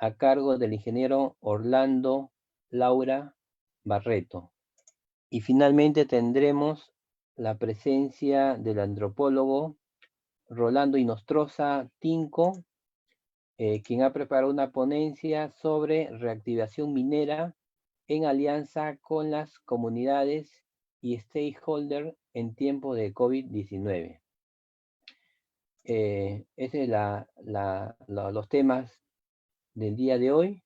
a cargo del ingeniero Orlando Laura Barreto. Y finalmente tendremos la presencia del antropólogo Rolando Inostroza Tinco, quien ha preparado una ponencia sobre reactivación minera en alianza con las comunidades y stakeholders en tiempo de COVID-19. Esos son los temas del día de hoy.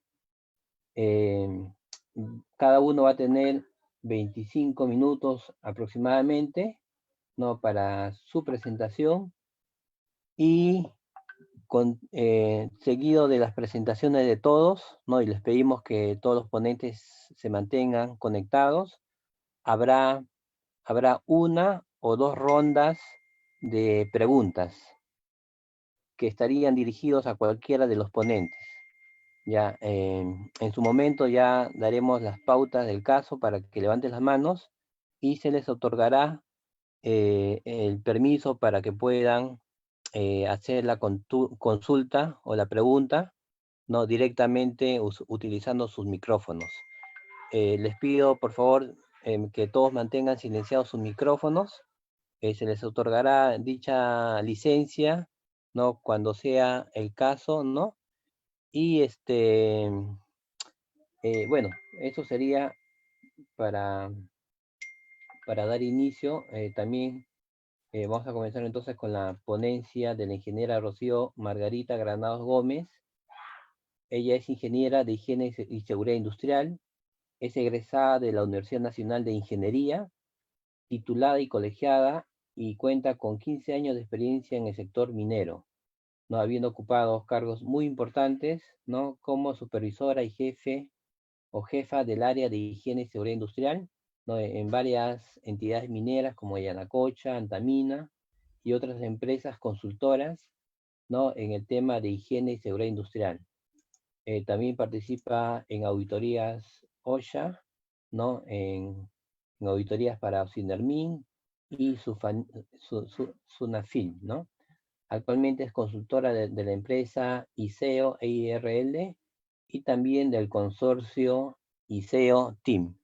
Cada uno va a tener 25 minutos aproximadamente, ¿no?, para su presentación, y seguido de las presentaciones de todos, ¿no?, y les pedimos que todos los ponentes se mantengan conectados. Habrá una o dos rondas de preguntas que estarían dirigidos a cualquiera de los ponentes. Ya, en su momento ya daremos las pautas del caso para que levanten las manos y se les otorgará el permiso para que puedan hacer la consulta o la pregunta, ¿no?, directamente utilizando sus micrófonos. Les pido, por favor, que todos mantengan silenciados sus micrófonos. Se les otorgará dicha licencia, ¿no?, cuando sea el caso, ¿no? Y bueno, eso sería para, dar inicio. También vamos a comenzar entonces con la ponencia de la ingeniera Rocío Margarita Granados Gómez. Ella es ingeniera de Higiene y Seguridad Industrial, es egresada de la Universidad Nacional de Ingeniería, titulada y colegiada, y cuenta con 15 años de experiencia en el sector minero, ¿no?, habiendo ocupado cargos muy importantes, ¿no?, como supervisora y jefe o jefa del área de higiene y seguridad industrial, ¿no?, en varias entidades mineras como Yanacocha, Antamina y otras empresas consultoras, ¿no?, en el tema de higiene y seguridad industrial. También participa en auditorías OSHA, ¿no?, en auditorías para Sindermin y Sunafil, ¿no? Actualmente es consultora de la empresa ISEO EIRL y también del consorcio ISEO Team.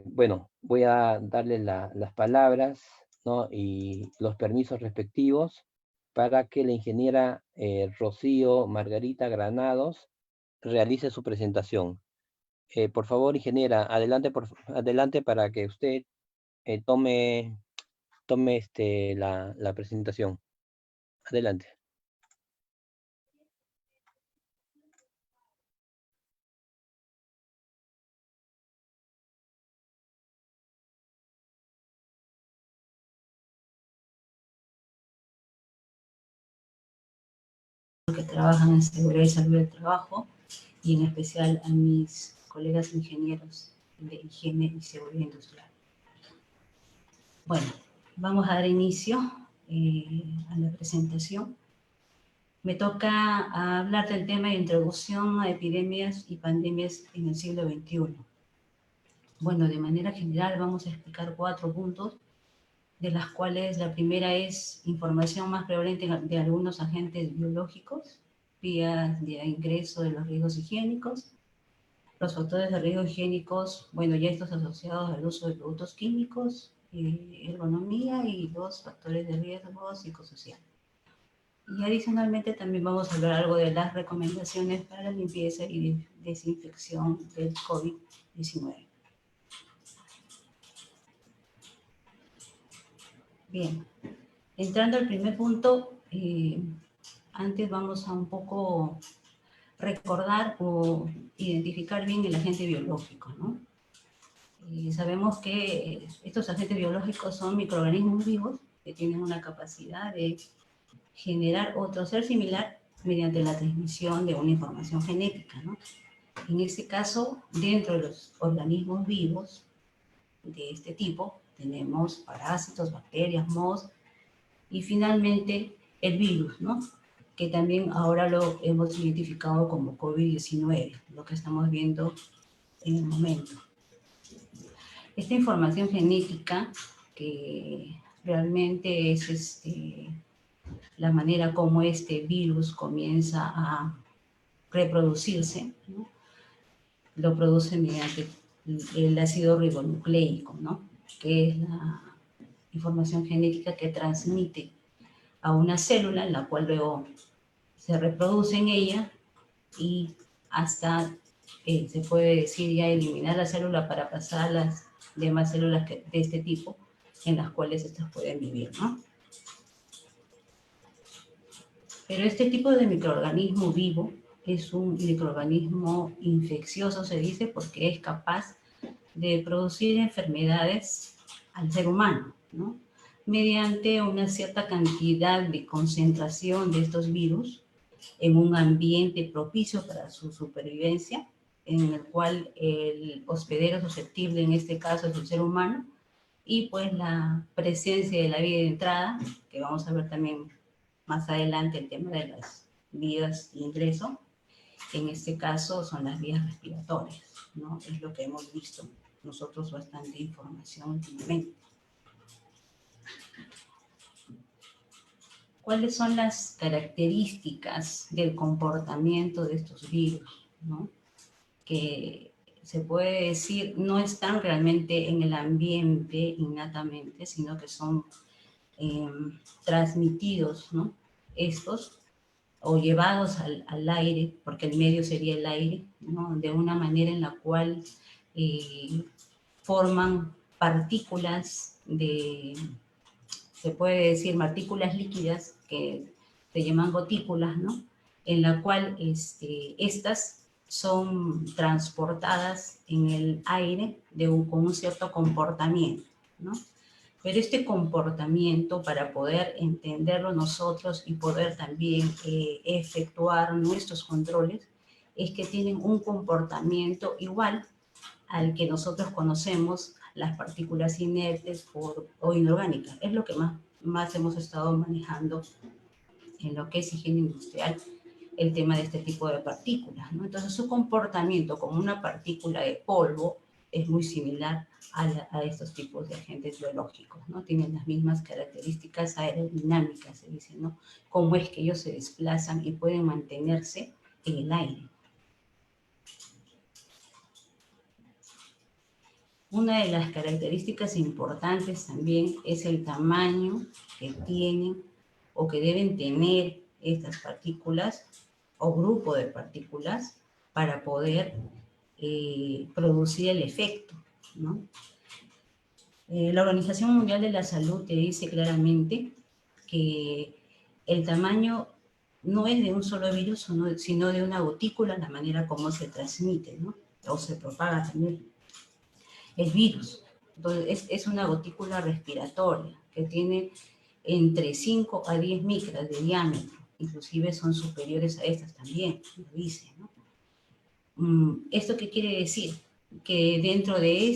Bueno, voy a darle las palabras, ¿no?, y los permisos respectivos para que la ingeniera Rocío Margarita Granados realice su presentación. Por favor, ingeniera, adelante para que usted tome la presentación. Adelante. Que trabajan en seguridad y salud del trabajo, y en especial a mis colegas ingenieros de higiene y seguridad industrial. Bueno, vamos a dar inicio a la presentación. Me toca hablar del tema de introducción a epidemias y pandemias en el siglo XXI. Bueno, de manera general vamos a explicar 4 puntos, de las cuales la primera es información más prevalente de algunos agentes biológicos, vías de ingreso de los riesgos higiénicos, los factores de riesgo higiénicos, bueno, ya estos asociados al uso de productos químicos, ergonomía y los factores de riesgo psicosocial. Y adicionalmente también vamos a hablar algo de las recomendaciones para la limpieza y desinfección del COVID-19. Bien, entrando al primer punto, antes vamos a un poco recordar o identificar bien el agente biológico, ¿no? Sabemos que estos agentes biológicos son microorganismos vivos que tienen una capacidad de generar otro ser similar mediante la transmisión de una información genética, ¿no? En este caso, dentro de los organismos vivos de este tipo, tenemos parásitos, bacterias, mohos y finalmente el virus, ¿no?, que también ahora lo hemos identificado como COVID-19, lo que estamos viendo en el momento. Esta información genética, que realmente es la manera como este virus comienza a reproducirse, ¿no? Lo produce mediante el ácido ribonucleico, ¿no? Que es la información genética que transmite a una célula, la cual luego se reproduce en ella y hasta se puede decir ya eliminar la célula para pasar a las demás células de este tipo en las cuales estas pueden vivir, ¿no? Pero este tipo de microorganismo vivo es un microorganismo infeccioso, se dice, porque es capaz de producir enfermedades al ser humano, ¿no? Mediante una cierta cantidad de concentración de estos virus en un ambiente propicio para su supervivencia, en el cual el hospedero susceptible en este caso es el ser humano, y pues la presencia de la vía de entrada, que vamos a ver también más adelante el tema de las vías de ingreso, en este caso son las vías respiratorias, ¿no? Es lo que hemos visto nosotros bastante información últimamente. ¿Cuáles son las características del comportamiento de estos virus, ¿no? Que se puede decir no están realmente en el ambiente innatamente, sino que son transmitidos, ¿no? Estos, o llevados al aire, porque el medio sería el aire, ¿no? De una manera en la cual forman partículas se puede decir partículas líquidas que se llaman gotículas, ¿no? En la cual estas son transportadas en el aire con un cierto comportamiento, ¿no? Pero este comportamiento, para poder entenderlo nosotros y poder también efectuar nuestros controles, es que tienen un comportamiento igual al que nosotros conocemos las partículas inertes o inorgánicas. Es lo que más hemos estado manejando en lo que es higiene industrial, el tema de este tipo de partículas, ¿no? Entonces su comportamiento como una partícula de polvo es muy similar a estos tipos de agentes biológicos, ¿no? Tienen las mismas características aerodinámicas, se dice, ¿no? Cómo es que ellos se desplazan y pueden mantenerse en el aire. Una de las características importantes también es el tamaño que tienen o que deben tener estas partículas o grupo de partículas para poder producir el efecto, ¿no? La Organización Mundial de la Salud te dice claramente que el tamaño no es de un solo virus, sino de una gotícula, la manera como se transmite, ¿no? O se propaga también el virus. Entonces, es una gotícula respiratoria que tiene entre 5 a 10 micras de diámetro, inclusive son superiores a estas también, lo dice, ¿no? ¿Esto qué quiere decir? Que dentro de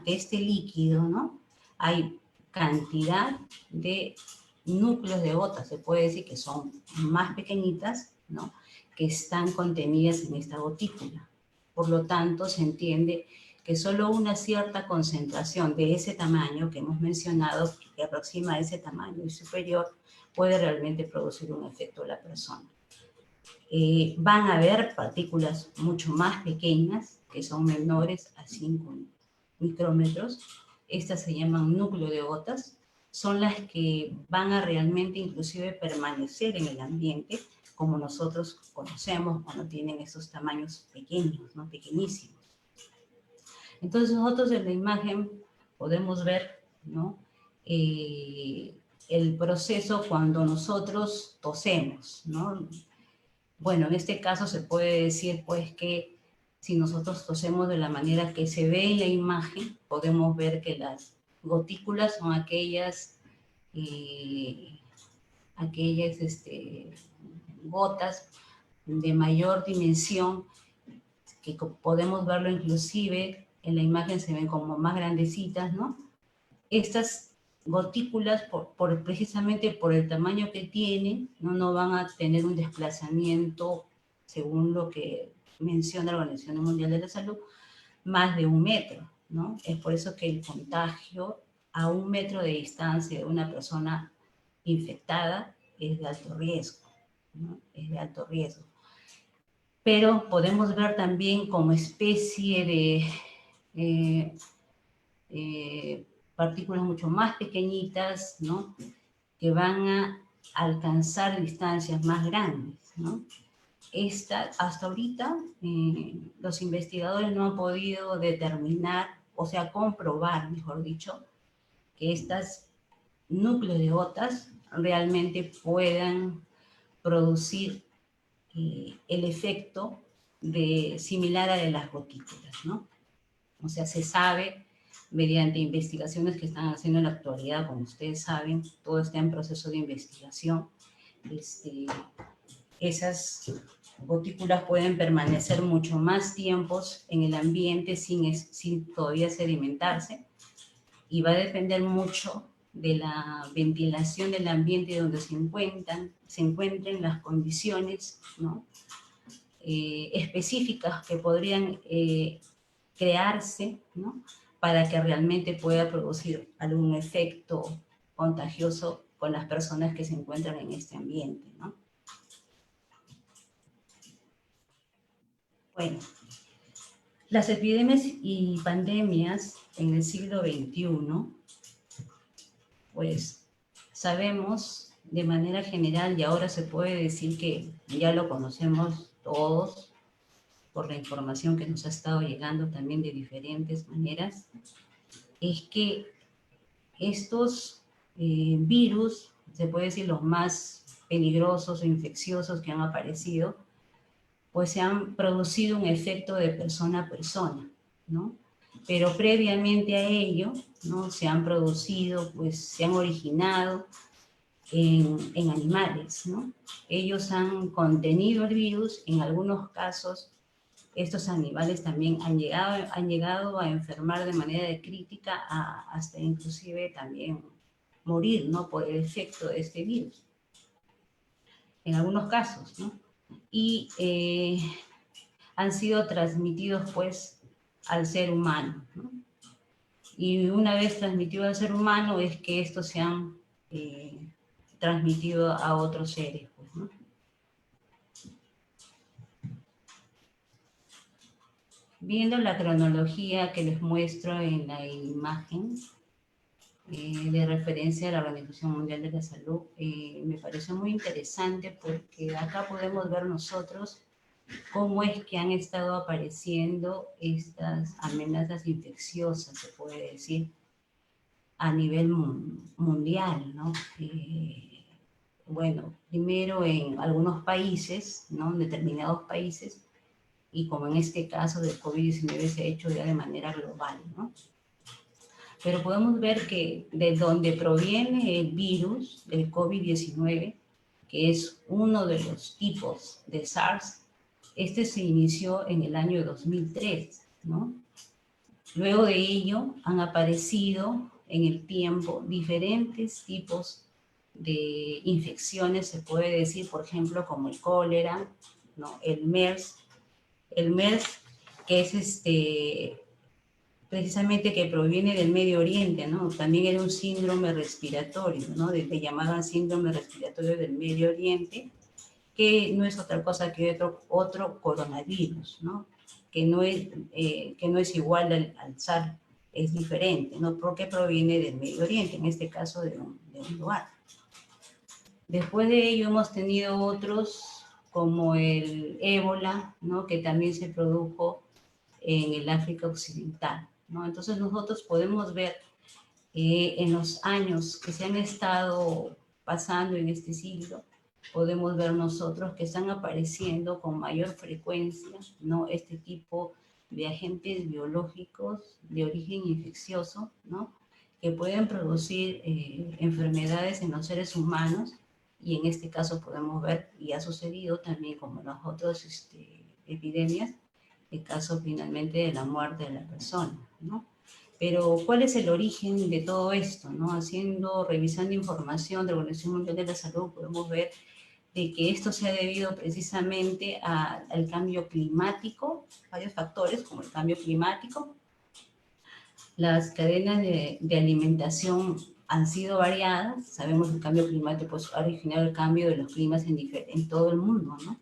este líquido, ¿no? Hay cantidad de núcleos de gotas, se puede decir que son más pequeñitas, ¿no? Que están contenidas en esta gotícula. Por lo tanto, se entiende que solo una cierta concentración de ese tamaño que hemos mencionado, que aproxima a ese tamaño y superior, puede realmente producir un efecto en la persona. Van a haber partículas mucho más pequeñas, que son menores a 5 micrómetros. Estas se llaman núcleo de gotas. Son las que van a realmente inclusive permanecer en el ambiente, como nosotros conocemos cuando tienen esos tamaños pequeños, ¿no? Pequeñísimos. Entonces nosotros en la imagen podemos ver, ¿no? El proceso cuando nosotros tosemos, ¿no? Bueno, en este caso se puede decir pues que si nosotros tosemos de la manera que se ve en la imagen, podemos ver que las gotículas son aquellas gotas de mayor dimensión, que podemos verlo inclusive en la imagen, se ven como más grandecitas, ¿no? Estas gotículas, precisamente por el tamaño que tienen, no van a tener un desplazamiento, según lo que menciona la Organización Mundial de la Salud, más de 1 metro, ¿no? Es por eso que el contagio a 1 metro de distancia de una persona infectada es de alto riesgo. ¿no? Es de alto riesgo. Pero podemos ver también como especie de partículas mucho más pequeñitas, ¿no? Que van a alcanzar distancias más grandes, ¿no? Hasta ahorita los investigadores no han podido determinar, o sea, comprobar, mejor dicho, que estos núcleos de gotas realmente puedan producir el efecto similar a de las gotículas, ¿no? O sea, se sabe mediante investigaciones que están haciendo en la actualidad, como ustedes saben, todo está en proceso de investigación. Esas gotículas pueden permanecer mucho más tiempos en el ambiente sin todavía sedimentarse, y va a depender mucho de la ventilación del ambiente donde se encuentren las condiciones, ¿no? Específicas que podrían crearse, ¿no? Para que realmente pueda producir algún efecto contagioso con las personas que se encuentran en este ambiente, ¿no? Bueno, las epidemias y pandemias en el siglo XXI, pues sabemos de manera general, y ahora se puede decir que ya lo conocemos todos por la información que nos ha estado llegando también de diferentes maneras, es que estos virus, se puede decir los más peligrosos o infecciosos que han aparecido, pues se han producido un efecto de persona a persona, ¿no? Pero previamente a ello, ¿no? Se han producido, pues se han originado en animales, ¿no? Ellos han contenido el virus, en algunos casos estos animales también han llegado a enfermar de manera crítica, hasta inclusive también morir, ¿no? Por el efecto de este virus, en algunos casos, ¿no? Y han sido transmitidos, pues, al ser humano, ¿no? Y una vez transmitido al ser humano es que estos se han transmitido a otros seres, pues, ¿no? Viendo la cronología que les muestro en la imagen de referencia a la Organización Mundial de la Salud, me pareció muy interesante porque acá podemos ver nosotros cómo es que han estado apareciendo estas amenazas infecciosas, se puede decir, a nivel mundial, ¿no? Bueno, primero en algunos países, ¿no? En determinados países, y como en este caso del COVID-19 se ha hecho ya de manera global, ¿no? Pero podemos ver que de donde proviene el virus del COVID-19, que es uno de los tipos de SARS, este se inició en el año 2003, ¿no? Luego de ello han aparecido en el tiempo diferentes tipos de infecciones, se puede decir, por ejemplo, como el cólera, ¿no? El MERS, que es precisamente que proviene del Medio Oriente, ¿no? También era un síndrome respiratorio, ¿no? Le llamaban síndrome respiratorio del Medio Oriente, que no es otra cosa que otro coronavirus, ¿no? Que no es igual al SARS, es diferente, ¿no? Porque proviene del Medio Oriente, en este caso de un lugar. Después de ello hemos tenido otros como el ébola, ¿no? Que también se produjo en el África Occidental, ¿no? Entonces nosotros podemos ver en los años que se han estado pasando en este siglo, podemos ver nosotros que están apareciendo con mayor frecuencia, ¿no? Este tipo de agentes biológicos de origen infeccioso, ¿no? Que pueden producir enfermedades en los seres humanos, y en este caso podemos ver, y ha sucedido también como en las otras epidemias, el caso finalmente de la muerte de la persona, ¿no? Pero, ¿cuál es el origen de todo esto, no? Revisando información de la Organización Mundial de la Salud, podemos ver de que esto se ha debido precisamente al cambio climático, varios factores como el cambio climático, las cadenas de alimentación han sido variadas. Sabemos que el cambio climático pues, ha originado el cambio de los climas en todo el mundo, ¿no?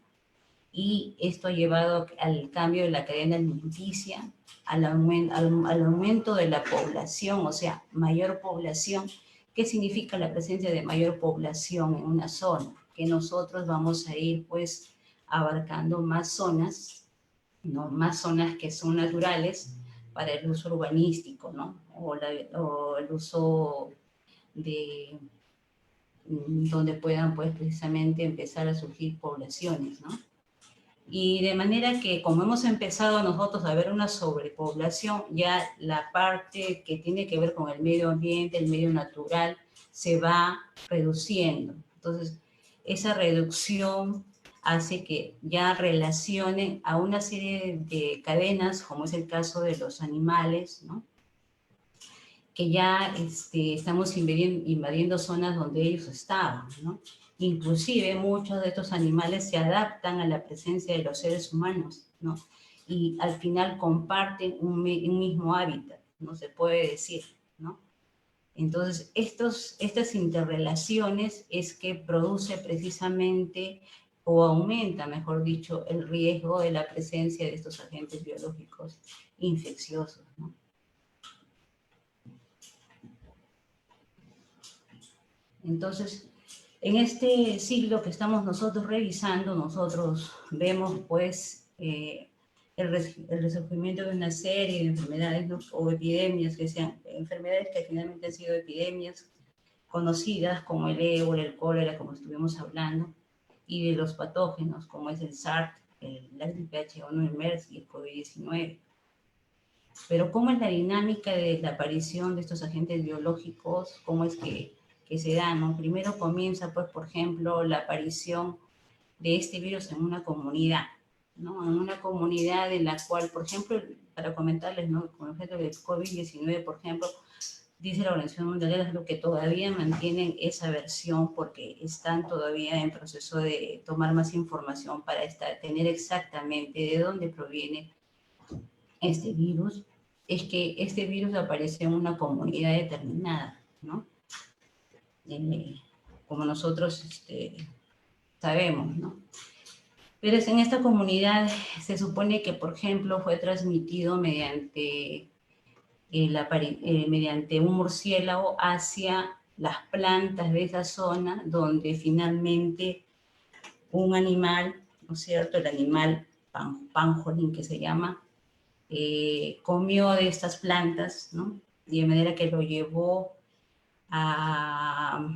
Y esto ha llevado al cambio de la cadena alimenticia, al aumento de la población, o sea, mayor población. ¿Qué significa la presencia de mayor población en una zona? Que nosotros vamos a ir pues abarcando más zonas, ¿no? Más zonas que son naturales para el uso urbanístico, ¿no? O el uso de donde puedan pues precisamente empezar a surgir poblaciones, ¿no? Y de manera que como hemos empezado nosotros a ver una sobrepoblación, ya la parte que tiene que ver con el medio ambiente, el medio natural, se va reduciendo. Entonces, esa reducción hace que ya relacionen a una serie de cadenas, como es el caso de los animales, ¿no? Que ya estamos invadiendo zonas donde ellos estaban, ¿no? Inclusive muchos de estos animales se adaptan a la presencia de los seres humanos, ¿no? Y al final comparten un mismo hábitat, ¿no? Se puede decir, ¿no? Entonces, estas interrelaciones es que produce precisamente o aumenta, mejor dicho, el riesgo de la presencia de estos agentes biológicos infecciosos, ¿no? Entonces, en este siglo que estamos nosotros revisando, nosotros vemos pues el resurgimiento de una serie de enfermedades, ¿no? O epidemias que sean enfermedades que finalmente han sido epidemias conocidas como el ébola, el cólera, como estuvimos hablando, y de los patógenos como es el SARS, la gripe H1, el MERS y el COVID-19. Pero ¿cómo es la dinámica de la aparición de estos agentes biológicos? ¿Cómo es que se dan, ¿no? Primero comienza, pues, por ejemplo, la aparición de este virus en una comunidad, ¿no? En una comunidad en la cual, por ejemplo, para comentarles, ¿no? Con el objeto del COVID-19, por ejemplo, dice la Organización Mundial de la Salud que todavía mantienen esa versión porque están todavía en proceso de tomar más información para tener exactamente de dónde proviene este virus. Es que este virus aparece en una comunidad determinada, ¿no? Como nosotros sabemos, ¿no? Pero es en esta comunidad se supone que, por ejemplo, fue transmitido mediante un murciélago hacia las plantas de esa zona, donde finalmente un animal, ¿no es cierto?, el animal pangolín que se llama, comió de estas plantas, ¿no? Y de manera que lo llevó a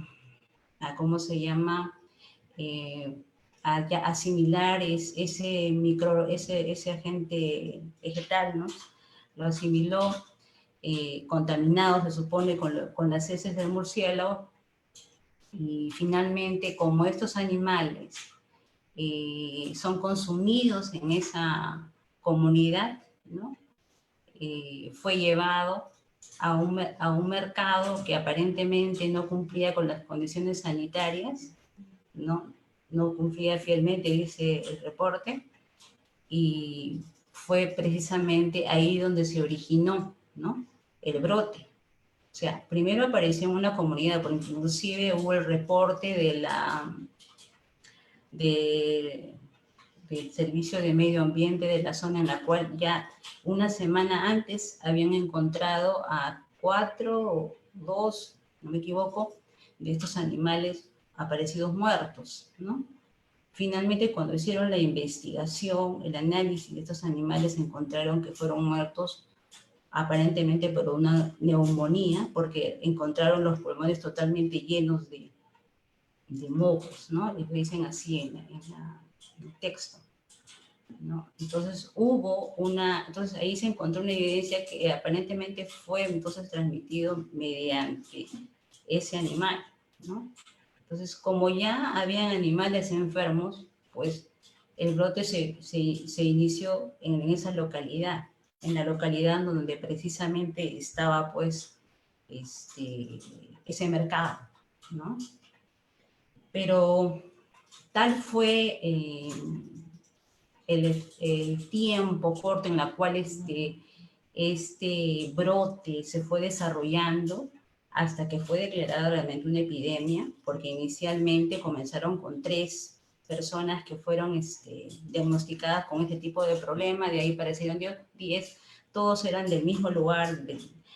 ¿cómo se llama? A asimilar ese agente vegetal, ¿no? Lo asimiló contaminado, se supone, con las heces del murciélago, y finalmente, como estos animales son consumidos en esa comunidad, ¿no? Fue llevado a un mercado que aparentemente no cumplía con las condiciones sanitarias, no, no cumplía fielmente, dice el reporte, y fue precisamente ahí donde se originó, ¿no?, el brote. O sea, primero apareció en una comunidad, porque inclusive hubo el reporte del Servicio de Medio Ambiente de la zona, en la cual ya una semana antes habían encontrado a 4 o 2, no me equivoco, de estos animales aparecidos muertos, ¿no? Finalmente, cuando hicieron la investigación, el análisis de estos animales, encontraron que fueron muertos aparentemente por una neumonía, porque encontraron los pulmones totalmente llenos de mocos, ¿no? Les dicen así en el texto, ¿no? Entonces entonces ahí se encontró una evidencia que aparentemente fue entonces transmitido mediante ese animal, ¿no? Entonces, como ya habían animales enfermos, pues el brote se inició en esa localidad, en la localidad donde precisamente estaba pues ese mercado, ¿no? Pero tal fue el tiempo corto en el cual este brote se fue desarrollando, hasta que fue declarada realmente una epidemia, porque inicialmente comenzaron con 3 personas que fueron diagnosticadas con este tipo de problema, de ahí aparecieron 10, todos eran del mismo lugar,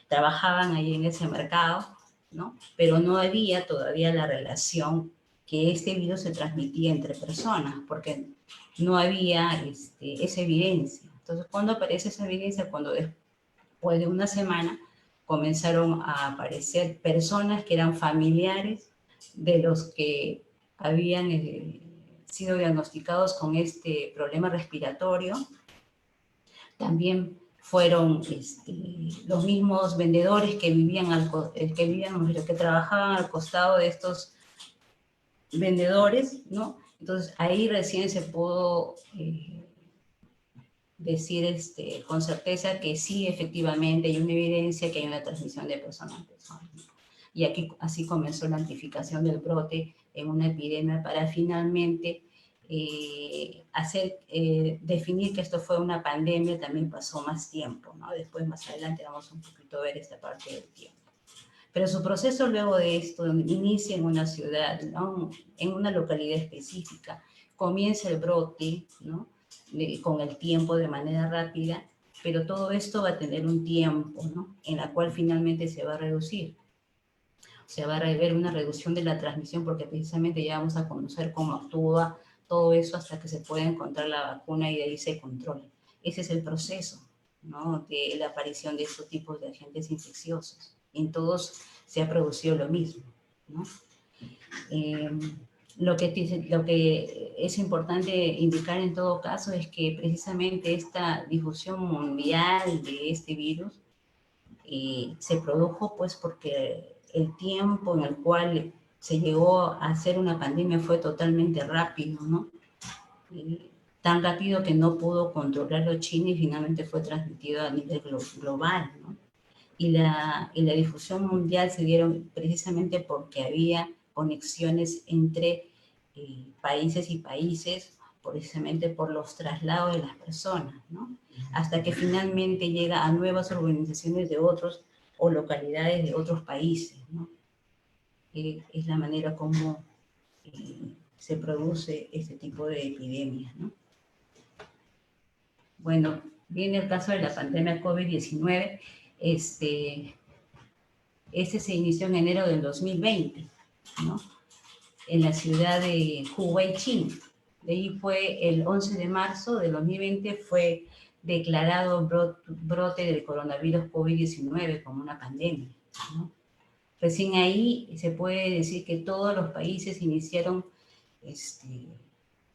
trabajaban ahí en ese mercado, ¿no? Pero no había todavía la relación que este virus se transmitía entre personas, porque no había esa evidencia. Entonces, ¿cuándo aparece esa evidencia? Cuando después de una semana comenzaron a aparecer personas que eran familiares de los que habían sido diagnosticados con este problema respiratorio. También fueron los mismos vendedores que vivían, que trabajaban al costado de estos vendedores, ¿no? Entonces ahí recién se pudo decir con certeza que sí, efectivamente hay una evidencia que hay una transmisión de persona a persona. Y aquí así comenzó la amplificación del brote en una epidemia para finalmente definir que esto fue una pandemia. También pasó más tiempo, ¿no? Después, más adelante, vamos un poquito a ver esta parte del tiempo. Pero su proceso luego de esto inicia en una ciudad, ¿no? En una localidad específica, comienza el brote, ¿no? Con el tiempo de manera rápida, pero todo esto va a tener un tiempo, ¿no? En la cual finalmente se va a reducir. Se va a ver una reducción de la transmisión porque precisamente ya vamos a conocer cómo actúa todo eso hasta que se pueda encontrar la vacuna y de ahí se controla. Ese es el proceso, ¿no? De la aparición de estos tipos de agentes infecciosos. En todos se ha producido lo mismo, ¿no? Lo que es importante indicar en todo caso es que precisamente esta difusión mundial de este virus se produjo pues porque el tiempo en el cual se llegó a hacer una pandemia fue totalmente rápido, ¿no? Tan rápido que no pudo controlarlo China y finalmente fue transmitido a nivel global, ¿no? Y la difusión mundial se dieron precisamente porque había conexiones entre países y países, precisamente por los traslados de las personas, ¿no? Hasta que finalmente llega a nuevas organizaciones de otros o localidades de otros países, ¿no? Es la manera como se produce este tipo de epidemias, ¿no? Bueno, viene el caso de la pandemia COVID-19. Este se inició en enero del 2020, ¿no? En la ciudad de Hubei, China. De ahí fue el 11 de marzo del 2020 fue declarado brote del coronavirus COVID-19 como una pandemia, ¿no? Recién ahí se puede decir que todos los países iniciaron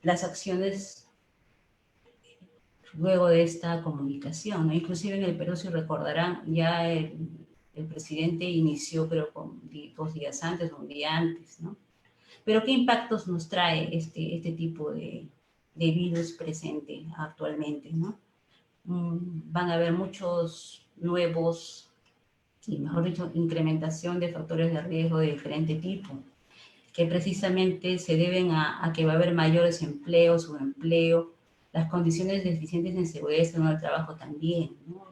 las acciones luego de esta comunicación, ¿no? Inclusive en el Perú, si recordarán, ya el presidente inició, pero con 2 días antes, un día antes, ¿no? Pero ¿qué impactos nos trae este tipo de virus presente actualmente, ¿no? Van a haber muchos nuevos, y mejor dicho, incrementación de factores de riesgo de diferente tipo, que precisamente se deben a que va a haber mayores empleos, subempleo, las condiciones deficientes en seguridad y en el trabajo también, ¿no?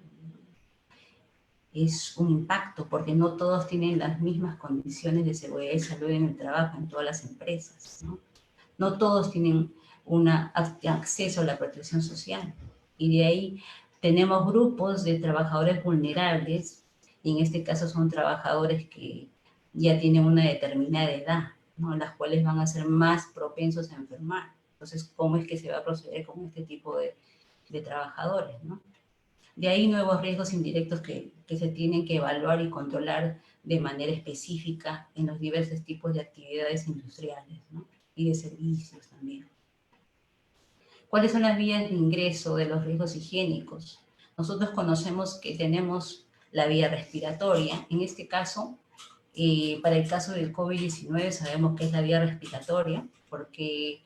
Es un impacto porque no todos tienen las mismas condiciones de seguridad y salud en el trabajo en todas las empresas, ¿no? No todos tienen acceso a la protección social. Y de ahí tenemos grupos de trabajadores vulnerables, y en este caso son trabajadores que ya tienen una determinada edad, ¿no? Las cuales van a ser más propensos a enfermar. Entonces, ¿cómo es que se va a proceder con este tipo de trabajadores, ¿no? De ahí nuevos riesgos indirectos que se tienen que evaluar y controlar de manera específica en los diversos tipos de actividades industriales, ¿no? Y de servicios también. ¿Cuáles son las vías de ingreso de los riesgos higiénicos? Nosotros conocemos que tenemos la vía respiratoria. En este caso, para el caso del COVID-19 sabemos que es la vía respiratoria porque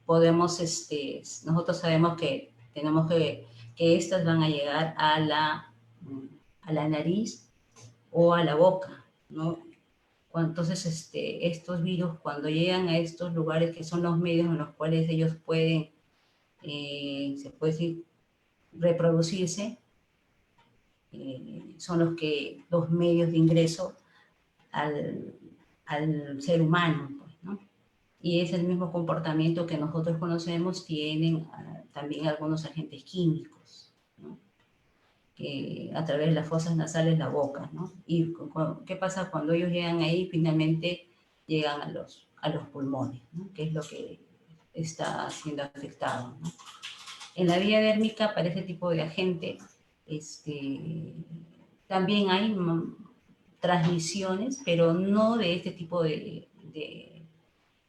nosotros sabemos que tenemos que estas van a llegar a la nariz o a la boca, ¿no? Entonces, estos virus, cuando llegan a estos lugares que son los medios en los cuales ellos pueden, se puede decir, reproducirse, son los medios de ingreso al ser humano, pues, ¿no? Y es el mismo comportamiento que nosotros conocemos, tienen también algunos agentes químicos, ¿no? A través de las fosas nasales, la boca, ¿no? Y ¿qué pasa cuando ellos llegan ahí? Finalmente llegan a los pulmones, ¿no? Que es lo que está siendo afectado, ¿no? En la vía dérmica, para este tipo de agente, también hay transmisiones, pero no de este tipo de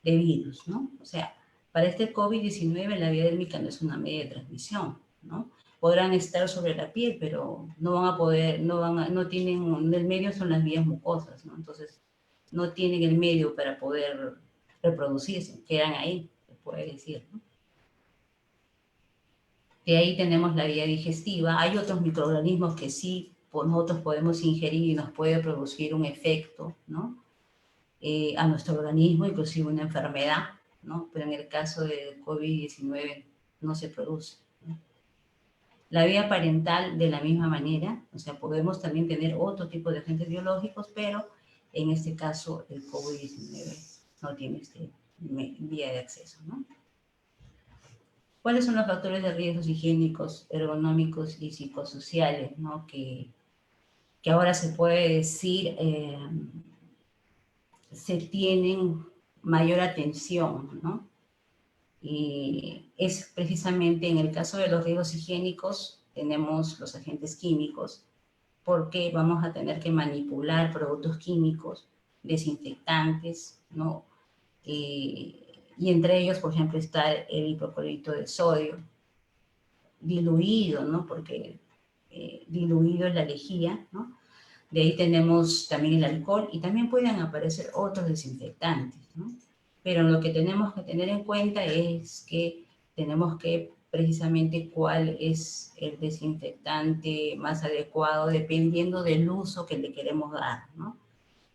virus, ¿no? O sea, para este COVID-19 la vía dérmica no es una media de transmisión, ¿no? Podrán estar sobre la piel, pero no van a poder, no tienen, el medio son las vías mucosas, ¿no? Entonces, no tienen el medio para poder reproducirse, quedan ahí, se puede decir, ¿no? De ahí tenemos la vía digestiva. Hay otros microorganismos que sí nosotros podemos ingerir y nos puede producir un efecto, ¿no? A nuestro organismo, inclusive una enfermedad, ¿no? Pero en el caso del COVID-19 no se produce, ¿no? La vía parental de la misma manera, o sea, podemos también tener otro tipo de agentes biológicos, pero en este caso el COVID-19 no tiene vía de acceso, ¿no? ¿Cuáles son los factores de riesgos higiénicos, ergonómicos y psicosociales, ¿no? Que ahora se puede decir se tienen mayor atención, ¿no? Y es precisamente en el caso de los riesgos higiénicos, tenemos los agentes químicos, porque vamos a tener que manipular productos químicos, desinfectantes, ¿no? Y entre ellos, por ejemplo, está el hipoclorito de sodio, diluido, ¿no? Porque diluido es la lejía, ¿no? De ahí tenemos también el alcohol y también pueden aparecer otros desinfectantes, ¿no? Pero lo que tenemos que tener en cuenta es que tenemos que precisamente cuál es el desinfectante más adecuado dependiendo del uso que le queremos dar, ¿no?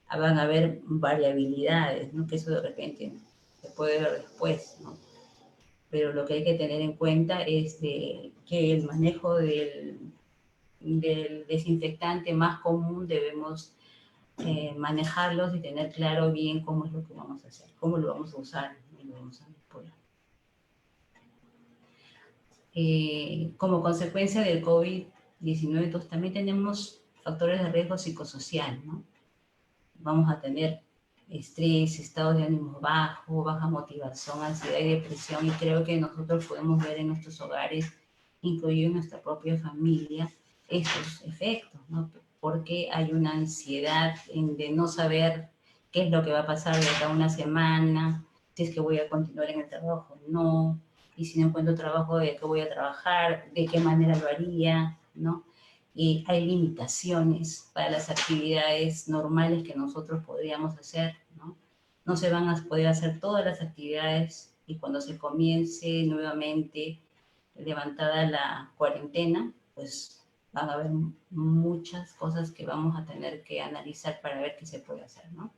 Van a haber variabilidades, ¿no? Que eso de repente se puede ver después, ¿no? Pero lo que hay que tener en cuenta es que el manejo del desinfectante más común debemos manejarlos y tener claro bien cómo es lo que vamos a hacer, cómo lo vamos a usar y lo vamos a manipular. Como consecuencia del COVID-19, entonces también tenemos factores de riesgo psicosocial, ¿no? Vamos a tener estrés, estados de ánimo bajo, baja motivación, ansiedad y depresión, y creo que nosotros podemos ver en nuestros hogares, incluido en nuestra propia familia, estos efectos, ¿no? Porque hay una ansiedad de no saber qué es lo que va a pasar de acá a una semana, si es que voy a continuar en el trabajo o no, y si no encuentro trabajo, ¿de qué voy a trabajar? ¿De qué manera lo haría? ¿No? Y hay limitaciones para las actividades normales que nosotros podríamos hacer, ¿no? No se van a poder hacer todas las actividades y cuando se comience nuevamente levantada la cuarentena, pues van a haber muchas cosas que vamos a tener que analizar para ver qué se puede hacer, ¿no?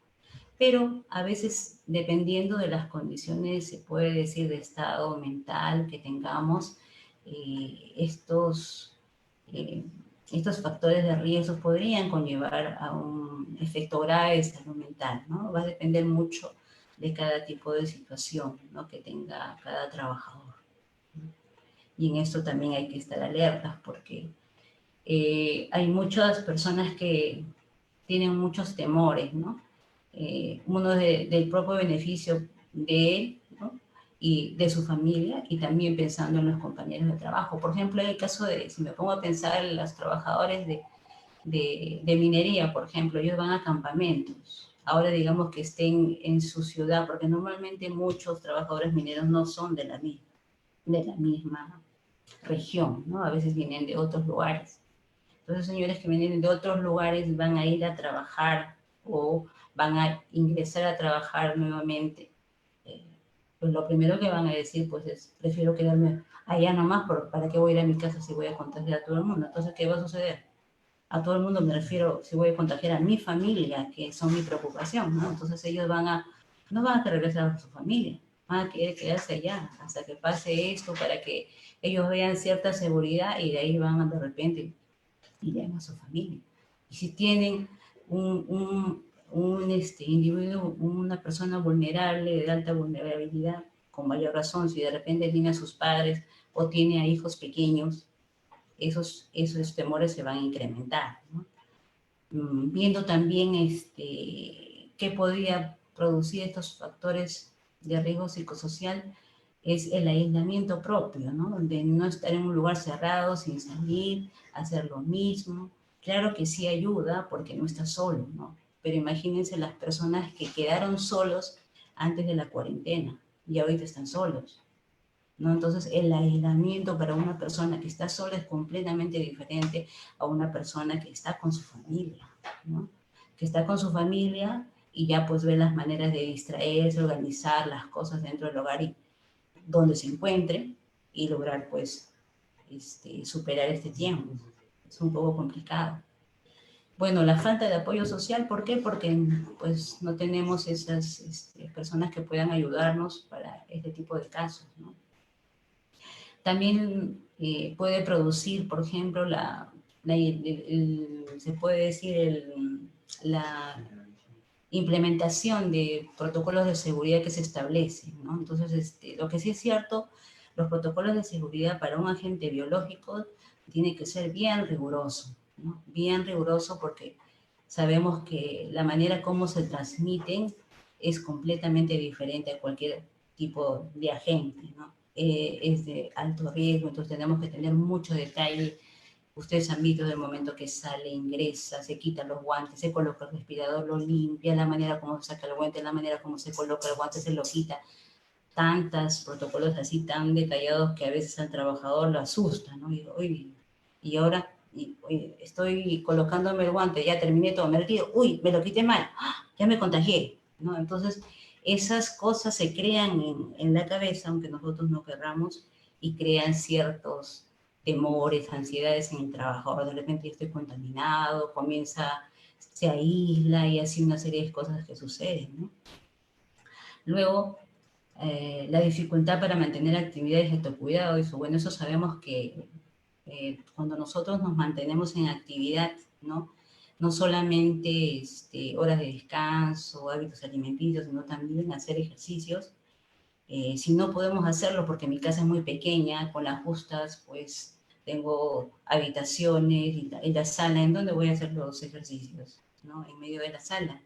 Pero a veces, dependiendo de las condiciones, se puede decir de estado mental que tengamos, estos estos factores de riesgo podrían conllevar a un efecto grave de salud mental, ¿no? Va a depender mucho de cada tipo de situación, ¿no? Que tenga cada trabajador, ¿no? Y en esto también hay que estar alertas porque hay muchas personas que tienen muchos temores, ¿no? Uno del propio beneficio de él, ¿no? Y de su familia y también pensando en los compañeros de trabajo. Por ejemplo, en el caso de, si me pongo a pensar en los trabajadores de minería, por ejemplo, ellos van a campamentos. Ahora digamos que estén en su ciudad, porque normalmente muchos trabajadores mineros no son de de la misma región, ¿no? A veces vienen de otros lugares. Entonces, señores que vienen de otros lugares van a ir a trabajar o van a ingresar a trabajar nuevamente. Pues lo primero que van a decir, pues es, prefiero quedarme allá nomás, ¿para qué voy a ir a mi casa si voy a contagiar a todo el mundo? Entonces, ¿qué va a suceder? A todo el mundo me refiero, si voy a contagiar a mi familia, que son mi preocupación, ¿no? Entonces ellos no van a querer regresar a su familia, van a querer quedarse allá hasta que pase esto para que ellos vean cierta seguridad y de ahí van de repente irían a su familia. Y si tienen un individuo, una persona vulnerable, de alta vulnerabilidad, con mayor razón, si de repente tiene a sus padres o tiene a hijos pequeños, esos temores se van a incrementar, ¿no? Viendo también qué podría producir estos factores de riesgo psicosocial, es el aislamiento propio, ¿no? De no estar en un lugar cerrado, sin salir, hacer lo mismo. Claro que sí ayuda porque no estás solo, ¿no? Pero imagínense las personas que quedaron solos antes de la cuarentena y ahorita están solos, ¿no? Entonces, el aislamiento para una persona que está sola es completamente diferente a una persona que está con su familia, ¿no? Que está con su familia y ya pues ve las maneras de distraerse, organizar las cosas dentro del hogar y donde se encuentre y lograr pues superar este tiempo. Es un poco complicado. Bueno, la falta de apoyo social, ¿por qué? Porque pues no tenemos esas personas que puedan ayudarnos para este tipo de casos, ¿no? También puede producir, por ejemplo, se puede decir, la implementación de protocolos de seguridad que se establecen, ¿no? Entonces, lo que sí es cierto, los protocolos de seguridad para un agente biológico tiene que ser bien riguroso, ¿no? Bien riguroso porque sabemos que la manera como se transmiten es completamente diferente a cualquier tipo de agente, ¿no? Es de alto riesgo, entonces tenemos que tener mucho detalle. Ustedes han visto del momento que sale, ingresa, se quita los guantes, se coloca el respirador, lo limpia, la manera como se saca el guante, la manera como se coloca el guante, se lo quita. Tantos protocolos así tan detallados que a veces al trabajador lo asusta, ¿no? Y ahora estoy colocándome el guante, ya terminé todo, me retiro, uy, me lo quité mal, ¡ah! Ya me contagié, ¿no? Entonces, esas cosas se crean en la cabeza, aunque nosotros no querramos, y crean ciertos temores, ansiedades en el trabajador. De repente estoy contaminado, se aísla y así una serie de cosas que suceden, ¿no? Luego, la dificultad para mantener actividades de autocuidado, y bueno, eso sabemos que cuando nosotros nos mantenemos en actividad, ¿no? No solamente horas de descanso, hábitos alimenticios, sino también hacer ejercicios. Si no podemos hacerlo porque mi casa es muy pequeña, con las justas, pues tengo habitaciones y la sala, ¿en donde voy a hacer los ejercicios? ¿No? En medio de la sala.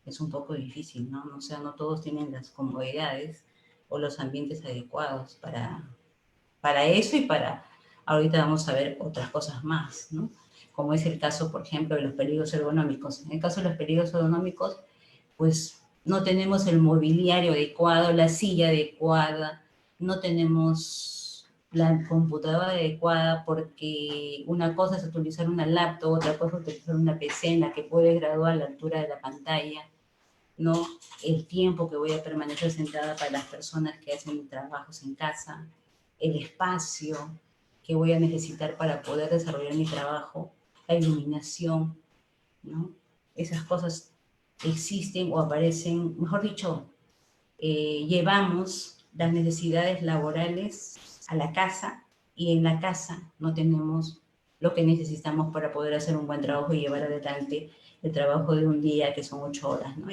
Es un poco difícil, ¿no? O sea, no todos tienen las comodidades o los ambientes adecuados para eso y para, ahorita vamos a ver otras cosas más, ¿no? Como es el caso, por ejemplo, de los peligros ergonómicos. En el caso de los peligros ergonómicos, pues no tenemos el mobiliario adecuado, la silla adecuada, no tenemos la computadora adecuada porque una cosa es utilizar una laptop, otra cosa es utilizar una PC en la que puedes graduar a la altura de la pantalla, ¿no? El tiempo que voy a permanecer sentada para las personas que hacen trabajos en casa, el espacio que voy a necesitar para poder desarrollar mi trabajo, la iluminación, ¿no? Esas cosas existen o aparecen, mejor dicho, llevamos las necesidades laborales a la casa y en la casa no tenemos lo que necesitamos para poder hacer un buen trabajo y llevar adelante el trabajo de un día que son 8 horas, ¿no?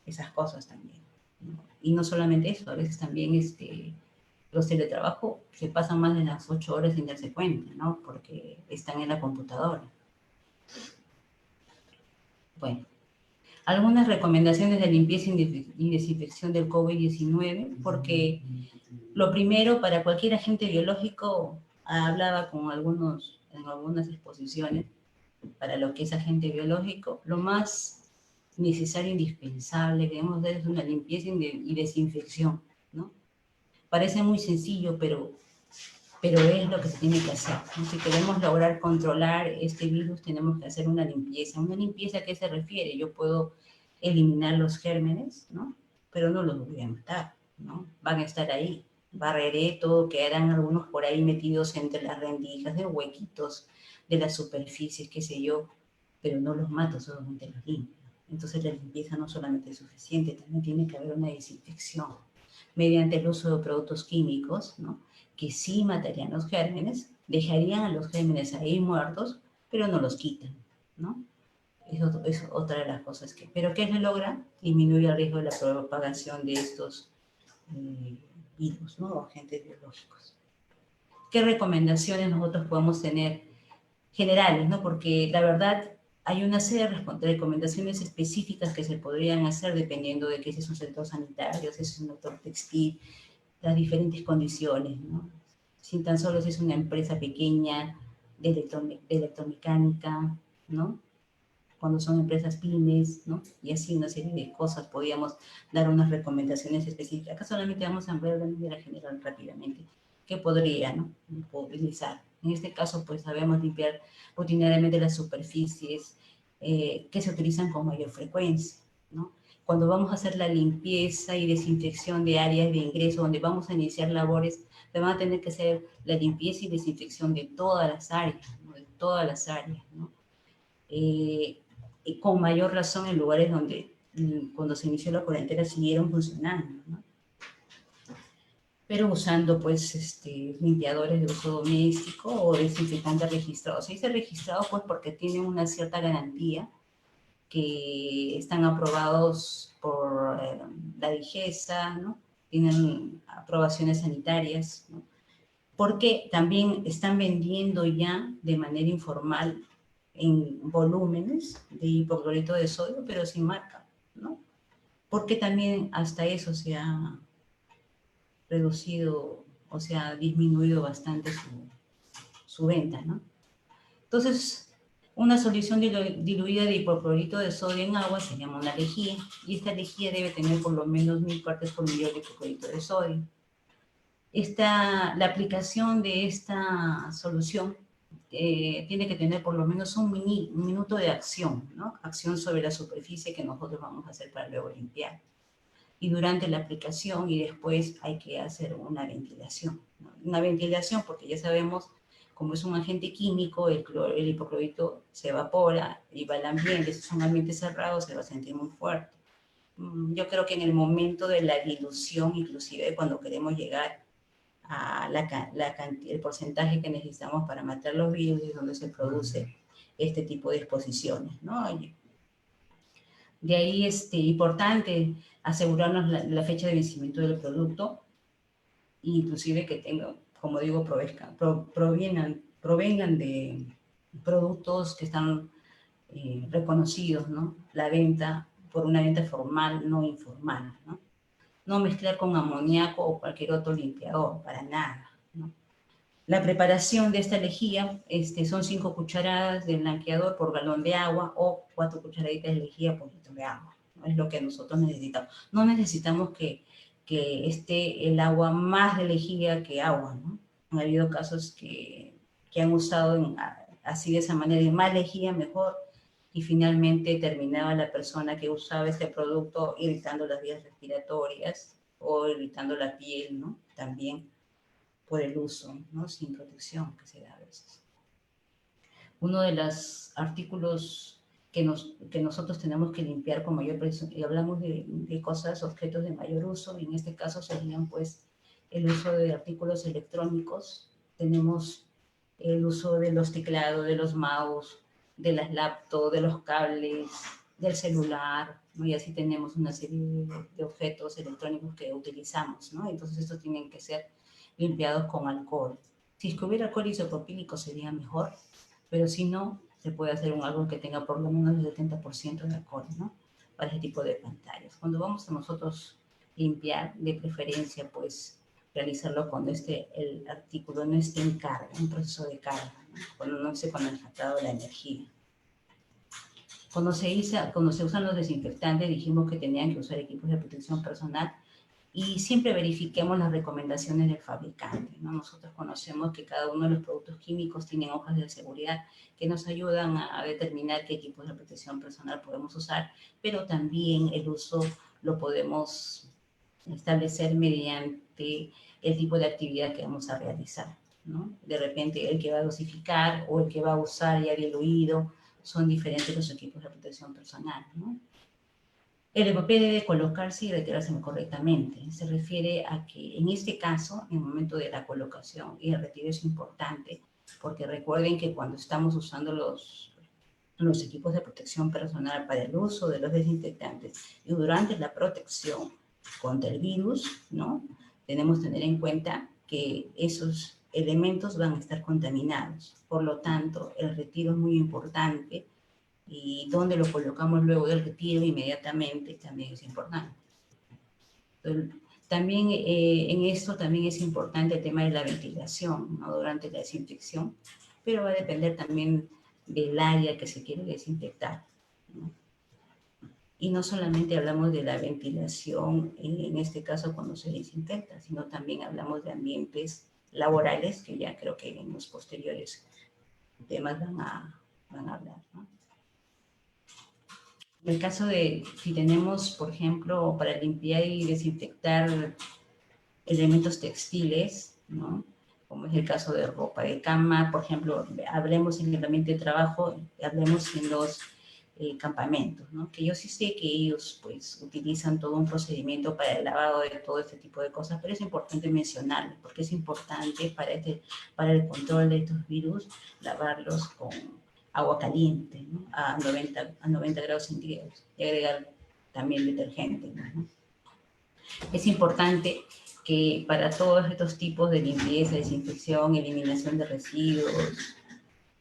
Esas cosas también, ¿no? Y no solamente eso, a veces también los teletrabajos se pasan más de las 8 horas sin darse cuenta, ¿no? Porque están en la computadora. Bueno, algunas recomendaciones de limpieza y desinfección del COVID-19, porque lo primero, para cualquier agente biológico, hablaba con en algunas exposiciones, para lo que es agente biológico, lo más necesario, indispensable que debemos hacer es una limpieza y desinfección, ¿no? Parece muy sencillo, pero es lo que se tiene que hacer, ¿no? Si queremos lograr controlar este virus, tenemos que hacer una limpieza. ¿Una limpieza a qué se refiere? Yo puedo eliminar los gérmenes, ¿no? Pero no los voy a matar, ¿no? Van a estar ahí. Barreré todo, quedarán algunos por ahí metidos entre las rendijas, de huequitos, de las superficies, qué sé yo, pero no los mato, solamente los limpio. Entonces la limpieza no solamente es suficiente, también tiene que haber una desinfección mediante el uso de productos químicos, ¿no? Que sí matarían los gérmenes, dejarían a los gérmenes ahí muertos, pero no los quitan, ¿no? Eso es otra de las cosas que... ¿Pero qué se logra? Disminuir el riesgo de la propagación de estos virus, ¿no? O agentes biológicos. ¿Qué recomendaciones nosotros podemos tener generales, ¿no? Porque la verdad hay una serie de recomendaciones específicas que se podrían hacer dependiendo de que si es un sector sanitario, si es un sector textil, las diferentes condiciones, ¿no? Si tan solo si es una empresa pequeña de electromecánica, ¿no? Cuando son empresas pymes, ¿no? Y así una serie de cosas podríamos dar unas recomendaciones específicas. Acá solamente vamos a ver de manera general rápidamente qué podría, ¿no? Utilizar. En este caso, pues sabemos limpiar rutinariamente las superficies que se utilizan con mayor frecuencia, ¿no? Cuando vamos a hacer la limpieza y desinfección de áreas de ingreso, donde vamos a iniciar labores, se van a tener que hacer la limpieza y desinfección de todas las áreas, ¿no? De todas las áreas, ¿no? Y con mayor razón en lugares donde cuando se inició la cuarentena siguieron funcionando, ¿no? Pero usando pues limpiadores de uso doméstico o desinfectantes registrados. Se dice registrados pues porque tienen una cierta garantía, que están aprobados por la DIGESA, ¿no? Tienen aprobaciones sanitarias, ¿no? Porque también están vendiendo ya de manera informal en volúmenes de hipoclorito de sodio, pero sin marca, ¿no? Porque también hasta eso se ha reducido o se ha disminuido bastante su venta, ¿no? Entonces, una solución diluida de hipoclorito de sodio en agua se llama una lejía, y esta lejía debe tener por lo menos 1000 partes por millón de hipoclorito de sodio. La aplicación de esta solución tiene que tener por lo menos un minuto de acción, ¿no? Acción sobre la superficie que nosotros vamos a hacer para luego limpiar. Y durante la aplicación y después hay que hacer una ventilación, ¿no? Una ventilación porque ya sabemos, como es un agente químico, el hipoclorito se evapora y va al ambiente. Si es un ambiente cerrado se va a sentir muy fuerte. Yo creo que en el momento de la dilución, inclusive cuando queremos llegar a el porcentaje que necesitamos para matar los virus, es donde se produce este tipo de exposiciones, ¿no? De ahí importante asegurarnos la fecha de vencimiento del producto, inclusive que tenga, como digo, provengan de productos que están reconocidos, ¿no? La venta por una venta formal, no informal, ¿no? No mezclar con amoníaco o cualquier otro limpiador, para nada, ¿no? La preparación de esta lejía son 5 cucharadas de blanqueador por galón de agua o 4 cucharaditas de lejía por litro de agua, ¿no? Es lo que nosotros necesitamos. No necesitamos que esté el agua más de lejía que agua, ¿no? Han habido casos que han usado así de esa manera, y más lejía mejor, y finalmente terminaba la persona que usaba este producto irritando las vías respiratorias o irritando la piel, ¿no? También por el uso, ¿no? Sin protección que se da a veces. Uno de los artículos que nosotros tenemos que limpiar con mayor presión, y hablamos de cosas, objetos de mayor uso, y en este caso serían pues el uso de artículos electrónicos. Tenemos el uso de los teclados, de los mouse, de las laptops, de los cables, del celular, ¿no? Y así tenemos una serie de objetos electrónicos que utilizamos, ¿no? Entonces estos tienen que ser limpiados con alcohol. Si es que hubiera alcohol isopropílico sería mejor, pero si no, se puede hacer algo que tenga por lo menos el 70% de alcohol, ¿no? Para ese tipo de pantallas. Cuando vamos a nosotros limpiar, de preferencia, pues, realizarlo cuando el artículo no esté en carga, en proceso de carga, ¿no? Cuando no esté conectado la energía. Cuando se usan los desinfectantes, dijimos que tenían que usar equipos de protección personal, y siempre verifiquemos las recomendaciones del fabricante, ¿no? Nosotros conocemos que cada uno de los productos químicos tienen hojas de seguridad que nos ayudan a determinar qué equipos de protección personal podemos usar, pero también el uso lo podemos establecer mediante el tipo de actividad que vamos a realizar, ¿no? De repente el que va a dosificar o el que va a usar ya diluido, son diferentes los equipos de protección personal, ¿no? El papel debe colocarse y retirarse correctamente. Se refiere a que en este caso, en el momento de la colocación y el retiro es importante porque recuerden que cuando estamos usando los equipos de protección personal para el uso de los desinfectantes y durante la protección contra el virus, ¿no? Tenemos que tener en cuenta que esos elementos van a estar contaminados. Por lo tanto, el retiro es muy importante y donde lo colocamos luego del retiro inmediatamente también es importante. Entonces, también en esto también es importante el tema de la ventilación, ¿no? Durante la desinfección, pero va a depender también del área que se quiere desinfectar, ¿no? Y no solamente hablamos de la ventilación, en este caso cuando se desinfecta, sino también hablamos de ambientes laborales, que ya creo que en los posteriores temas van a hablar, ¿no? En el caso de si tenemos, por ejemplo, para limpiar y desinfectar elementos textiles, ¿no? Como es el caso de ropa de cama, por ejemplo, hablemos en el ambiente de trabajo, hablemos en los campamentos, ¿no? Que yo sí sé que ellos pues utilizan todo un procedimiento para el lavado de todo este tipo de cosas, pero es importante mencionarlo, porque es importante para el control de estos virus, lavarlos con agua caliente, ¿no? A 90 grados centígrados y agregar también detergente, ¿no? Es importante que para todos estos tipos de limpieza, desinfección, eliminación de residuos,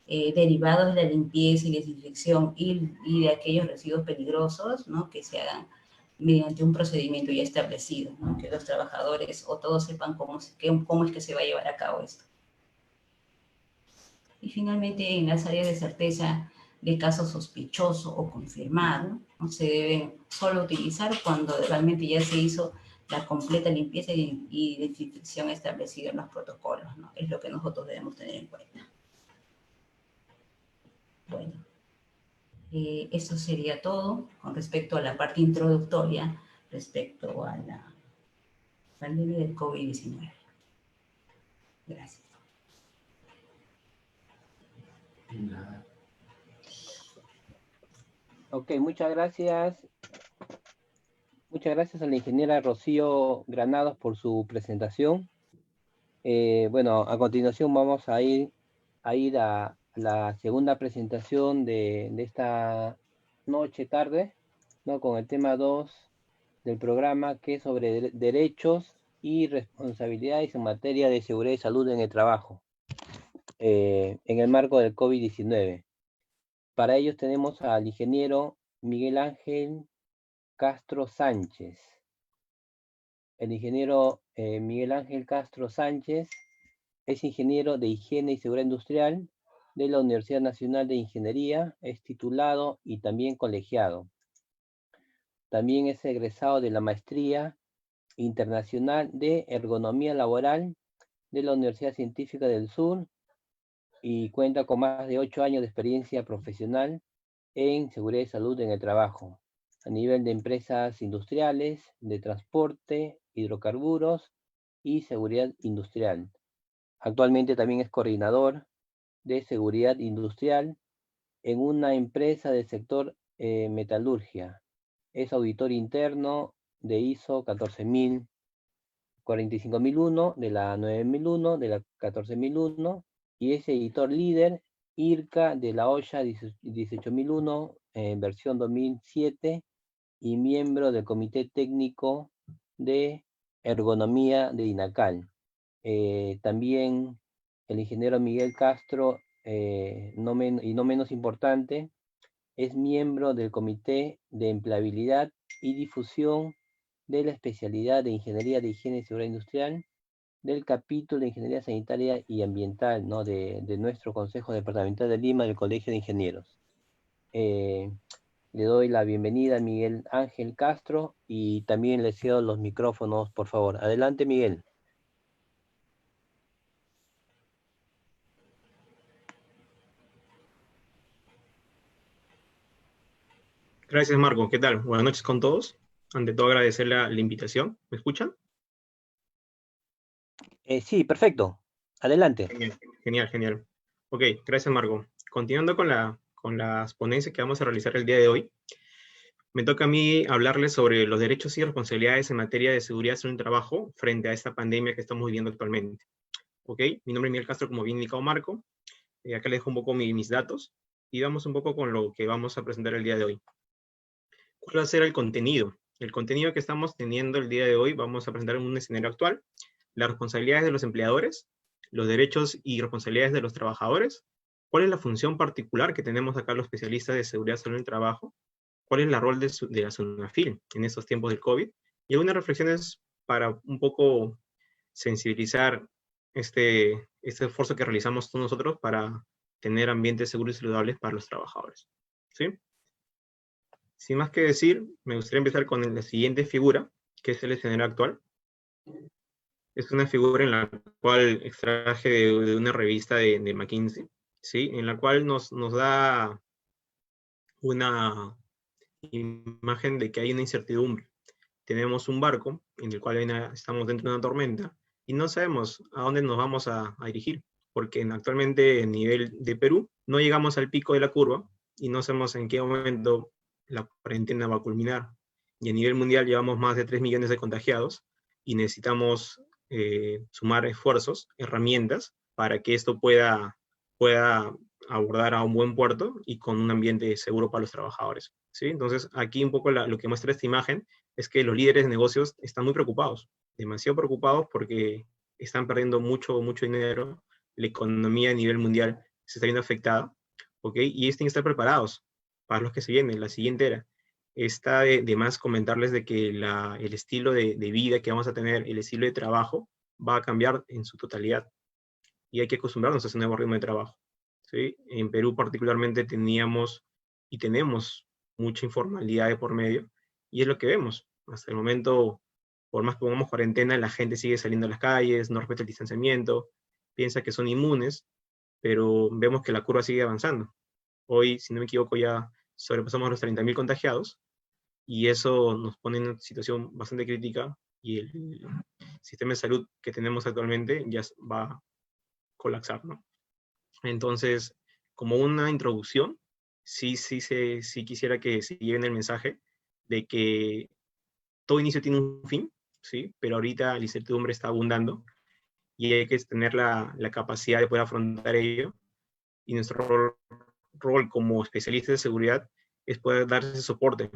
derivados de la limpieza y desinfección y de aquellos residuos peligrosos, ¿no? Que se hagan mediante un procedimiento ya establecido, ¿no? Que los trabajadores o todos sepan cómo es que se va a llevar a cabo esto. Y finalmente, en las áreas de certeza de caso sospechoso o confirmado, ¿no? Se deben solo utilizar cuando realmente ya se hizo la completa limpieza y desinfección establecida en los protocolos, ¿no? Es lo que nosotros debemos tener en cuenta. Bueno, eso sería todo con respecto a la parte introductoria respecto a la pandemia del COVID-19. Gracias. Ok, muchas gracias. Muchas gracias a la ingeniera Rocío Granados por su presentación. Bueno, a continuación vamos a ir a la segunda presentación de esta tarde, ¿no? Con el tema 2 del programa, que es sobre derechos y responsabilidades en materia de seguridad y salud en el trabajo, en el marco del COVID-19. Para ellos tenemos al ingeniero Miguel Ángel Castro Sánchez. El ingeniero Miguel Ángel Castro Sánchez es ingeniero de Higiene y Seguridad Industrial de la Universidad Nacional de Ingeniería, es titulado y también colegiado. También es egresado de la Maestría Internacional de Ergonomía Laboral de la Universidad Científica del Sur y cuenta con más de 8 años de experiencia profesional en seguridad y salud en el trabajo, a nivel de empresas industriales, de transporte, hidrocarburos y seguridad industrial. Actualmente también es coordinador de seguridad industrial en una empresa del sector metalurgia. Es auditor interno de ISO 14000, 45001, de la 9001, de la 14001, y es editor líder IRCA de la OSHA 18001, versión 2007, y miembro del Comité Técnico de Ergonomía de INACAL. También el ingeniero Miguel Castro, no menos importante, es miembro del Comité de Empleabilidad y Difusión de la especialidad de Ingeniería de Higiene y Seguridad Industrial del capítulo de Ingeniería Sanitaria y Ambiental, ¿no? de nuestro Consejo Departamental de Lima del Colegio de Ingenieros. Le doy la bienvenida a Miguel Ángel Castro y también le cedo los micrófonos, por favor. Adelante, Miguel. Gracias, Marco. ¿Qué tal? Buenas noches con todos. Ante todo, agradecer la invitación. ¿Me escuchan? Sí, perfecto. Adelante. Genial, genial, genial. Ok, gracias, Marco. Continuando con las ponencias que vamos a realizar el día de hoy, me toca a mí hablarles sobre los derechos y responsabilidades en materia de seguridad en el trabajo frente a esta pandemia que estamos viviendo actualmente. Ok, mi nombre es Miguel Castro, como bien indicado Marco. Acá les dejo un poco mis datos y vamos un poco con lo que vamos a presentar el día de hoy. ¿Cuál va a ser el contenido? El contenido que estamos teniendo el día de hoy vamos a presentar en un escenario actual, las responsabilidades de los empleadores, los derechos y responsabilidades de los trabajadores, cuál es la función particular que tenemos acá los especialistas de seguridad salud en el trabajo, cuál es la rol de la SUNAFIL en estos tiempos del COVID, y algunas reflexiones para un poco sensibilizar este esfuerzo que realizamos todos nosotros para tener ambientes seguros y saludables para los trabajadores. ¿Sí? Sin más que decir, me gustaría empezar con la siguiente figura, que es el escenario actual. Es una figura en la cual extraje de una revista de McKinsey, ¿sí? En la cual nos da una imagen de que hay una incertidumbre. Tenemos un barco en el cual estamos dentro de una tormenta y no sabemos a dónde nos vamos a dirigir, porque actualmente a nivel de Perú no llegamos al pico de la curva y no sabemos en qué momento la cuarentena va a culminar. Y a nivel mundial llevamos más de 3 millones de contagiados y necesitamos sumar esfuerzos, herramientas, para que esto pueda abordar a un buen puerto y con un ambiente seguro para los trabajadores. ¿Sí? Entonces, aquí un poco lo que muestra esta imagen es que los líderes de negocios están muy preocupados, demasiado preocupados porque están perdiendo mucho dinero, la economía a nivel mundial se está viendo afectada, ¿ok? Y tienen que estar preparados para los que se vienen, la siguiente era. Está de más comentarles de que el estilo de vida que vamos a tener, el estilo de trabajo, va a cambiar en su totalidad. Y hay que acostumbrarnos a ese nuevo ritmo de trabajo. ¿Sí? En Perú particularmente teníamos y tenemos mucha informalidad de por medio, y es lo que vemos. Hasta el momento, por más que pongamos cuarentena, la gente sigue saliendo a las calles, no respeta el distanciamiento, piensa que son inmunes, pero vemos que la curva sigue avanzando. Hoy, si no me equivoco, ya sobrepasamos los 30.000 contagiados, y eso nos pone en una situación bastante crítica, y el sistema de salud que tenemos actualmente ya va a colapsar, ¿no? Entonces, como una introducción, sí quisiera que se lleven el mensaje de que todo inicio tiene un fin, ¿sí? Pero ahorita la incertidumbre está abundando y hay que tener la capacidad de poder afrontar ello. Y nuestro rol como especialistas de seguridad es poder dar ese soporte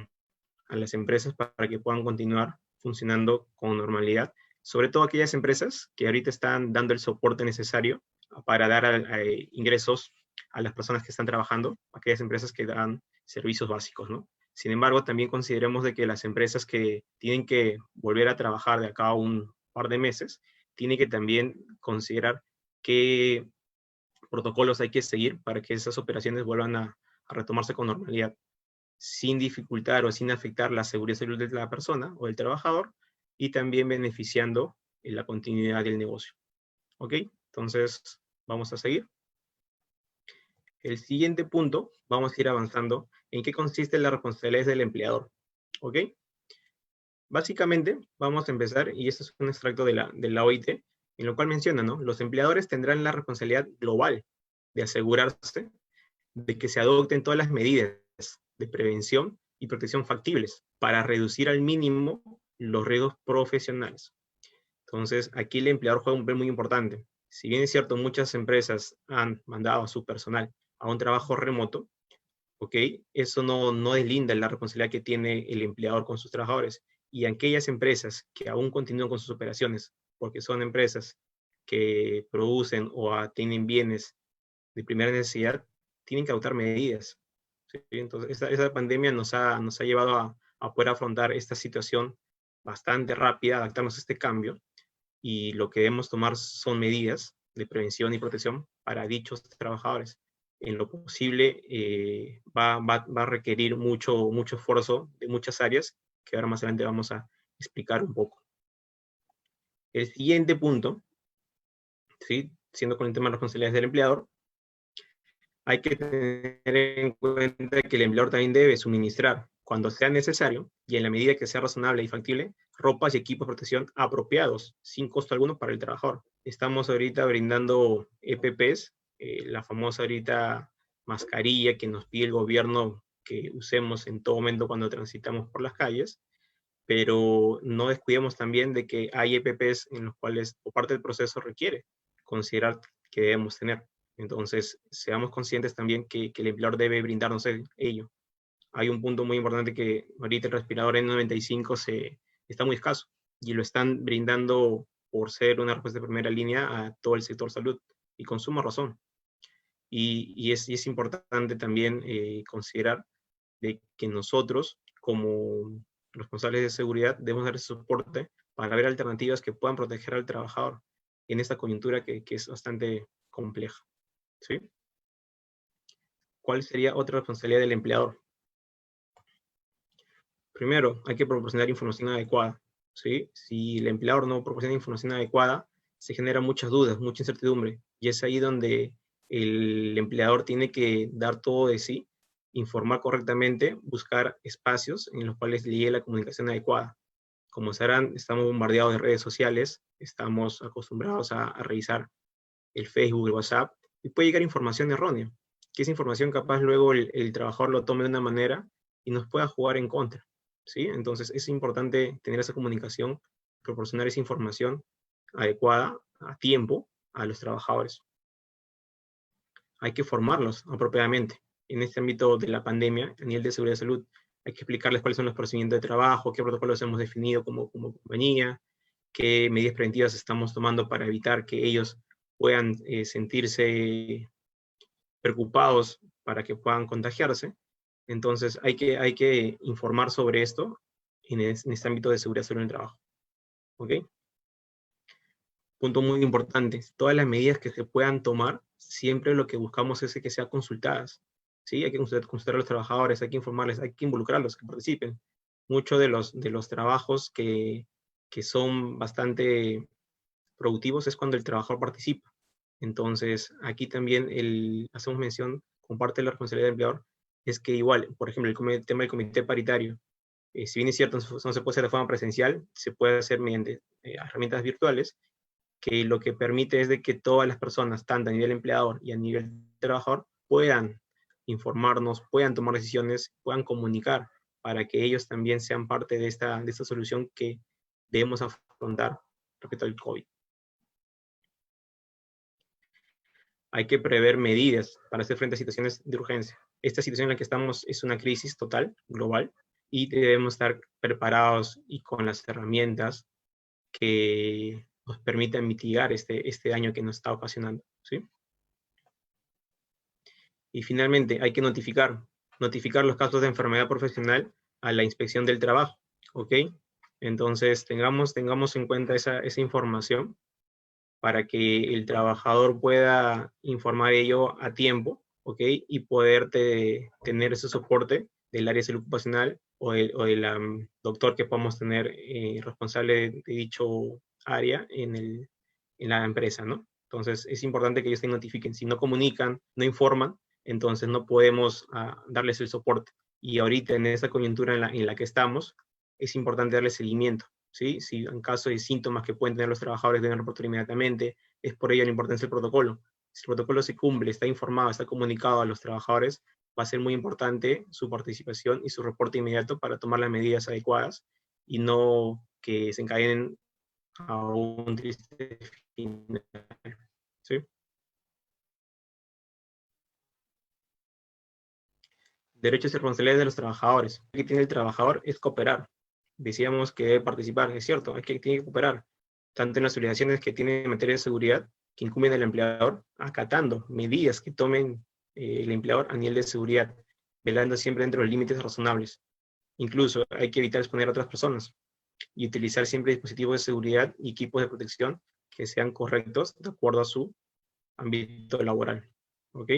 a las empresas para que puedan continuar funcionando con normalidad, sobre todo aquellas empresas que ahorita están dando el soporte necesario para dar ingresos a las personas que están trabajando, aquellas empresas que dan servicios básicos, ¿no? Sin embargo, también consideremos de que las empresas que tienen que volver a trabajar de acá a un par de meses, tienen que también considerar qué protocolos hay que seguir para que esas operaciones vuelvan a retomarse con normalidad, sin dificultar o sin afectar la seguridad y salud de la persona o del trabajador, y también beneficiando en la continuidad del negocio. ¿Ok? Entonces, vamos a seguir. El siguiente punto, vamos a ir avanzando en qué consiste la responsabilidad del empleador. ¿Ok? Básicamente, vamos a empezar, y esto es un extracto de la OIT, en lo cual menciona, ¿no? Los empleadores tendrán la responsabilidad global de asegurarse de que se adopten todas las medidas de prevención y protección factibles para reducir al mínimo los riesgos profesionales. Entonces, aquí el empleador juega un papel muy importante. Si bien es cierto, muchas empresas han mandado a su personal a un trabajo remoto, ¿ok? Eso no deslinda la responsabilidad que tiene el empleador con sus trabajadores. Y aquellas empresas que aún continúan con sus operaciones, porque son empresas que producen o tienen bienes de primera necesidad, tienen que adoptar medidas. ¿Sí? Entonces, esa pandemia nos ha llevado a poder afrontar esta situación bastante rápida, adaptarnos a este cambio, y lo que debemos tomar son medidas de prevención y protección para dichos trabajadores. En lo posible va a requerir mucho esfuerzo de muchas áreas, que ahora más adelante vamos a explicar un poco. El siguiente punto, ¿sí? Siendo con el tema de responsabilidades del empleador, hay que tener en cuenta que el empleador también debe suministrar, cuando sea necesario y en la medida que sea razonable y factible, ropas y equipos de protección apropiados, sin costo alguno para el trabajador. Estamos ahorita brindando EPPs, la famosa ahorita mascarilla que nos pide el gobierno que usemos en todo momento cuando transitamos por las calles, pero no descuidemos también de que hay EPPs en los cuales, por parte del proceso, requiere considerar que debemos tener. Entonces, seamos conscientes también que el empleador debe brindarnos ello. Hay un punto muy importante que ahorita el respirador N95 está muy escaso y lo están brindando por ser una respuesta de primera línea a todo el sector salud, y con suma razón. Y es importante también considerar de que nosotros, como responsables de seguridad, debemos dar ese soporte para ver alternativas que puedan proteger al trabajador en esta coyuntura que es bastante compleja, ¿sí? ¿Cuál sería otra responsabilidad del empleador? Primero, hay que proporcionar información adecuada, ¿sí? Si el empleador no proporciona información adecuada, se generan muchas dudas, mucha incertidumbre, y es ahí donde el empleador tiene que dar todo de sí, informar correctamente, buscar espacios en los cuales le llegue la comunicación adecuada. Como sabrán, estamos bombardeados de redes sociales, estamos acostumbrados a revisar el Facebook, el WhatsApp, y puede llegar información errónea, que esa información capaz luego el trabajador lo tome de una manera y nos pueda jugar en contra, ¿sí? Entonces es importante tener esa comunicación, proporcionar esa información adecuada a tiempo a los trabajadores. Hay que formarlos apropiadamente. En este ámbito de la pandemia, a nivel de seguridad de salud, hay que explicarles cuáles son los procedimientos de trabajo, qué protocolos hemos definido como compañía, qué medidas preventivas estamos tomando para evitar que ellos puedan sentirse preocupados para que puedan contagiarse. Entonces hay que informar sobre esto en este ámbito de seguridad sobre el trabajo. ¿Ok? Punto muy importante, todas las medidas que se puedan tomar, siempre lo que buscamos es que sean consultadas. ¿Sí? Hay que consultar a los trabajadores, hay que informarles, hay que involucrarlos, que participen. Muchos de los trabajos que son bastante productivos es cuando el trabajador participa. Entonces, aquí también hacemos mención, comparte la responsabilidad del empleador, es que igual, por ejemplo, el tema del comité paritario, si bien es cierto, no se puede hacer de forma presencial, se puede hacer mediante herramientas virtuales, que lo que permite es de que todas las personas, tanto a nivel empleador y a nivel trabajador, puedan informarnos, puedan tomar decisiones, puedan comunicar, para que ellos también sean parte de esta solución que debemos afrontar respecto al COVID. Hay que prever medidas para hacer frente a situaciones de urgencia. Esta situación en la que estamos es una crisis total, global, y debemos estar preparados y con las herramientas que nos permitan mitigar este daño que nos está ocasionando, ¿sí? Y finalmente, hay que notificar los casos de enfermedad profesional a la inspección del trabajo, ¿ok? Entonces, tengamos en cuenta esa información para que el trabajador pueda informar ello a tiempo, ¿ok? Y poder tener ese soporte del área de salud ocupacional o del doctor que podamos tener responsable de dicho área en la empresa, ¿no? Entonces, es importante que ellos se notifiquen. Si no comunican, no informan, entonces no podemos darles el soporte. Y ahorita, en esta coyuntura en la que estamos, es importante darle seguimiento, ¿sí? Si en caso de síntomas que pueden tener los trabajadores deben reportar inmediatamente, es por ello la importancia del protocolo. Si el protocolo se cumple, está informado, está comunicado a los trabajadores, va a ser muy importante su participación y su reporte inmediato para tomar las medidas adecuadas y no que se encadenen a un triste final, ¿sí? Derechos y responsabilidades de los trabajadores. Lo que tiene el trabajador es cooperar. Decíamos que debe participar, es cierto, tiene que cooperar, tanto en las obligaciones que tiene en materia de seguridad, que incumben al empleador, acatando medidas que tomen el empleador a nivel de seguridad, velando siempre dentro de los límites razonables. Incluso hay que evitar exponer a otras personas y utilizar siempre dispositivos de seguridad y equipos de protección que sean correctos de acuerdo a su ámbito laboral. ¿Ok?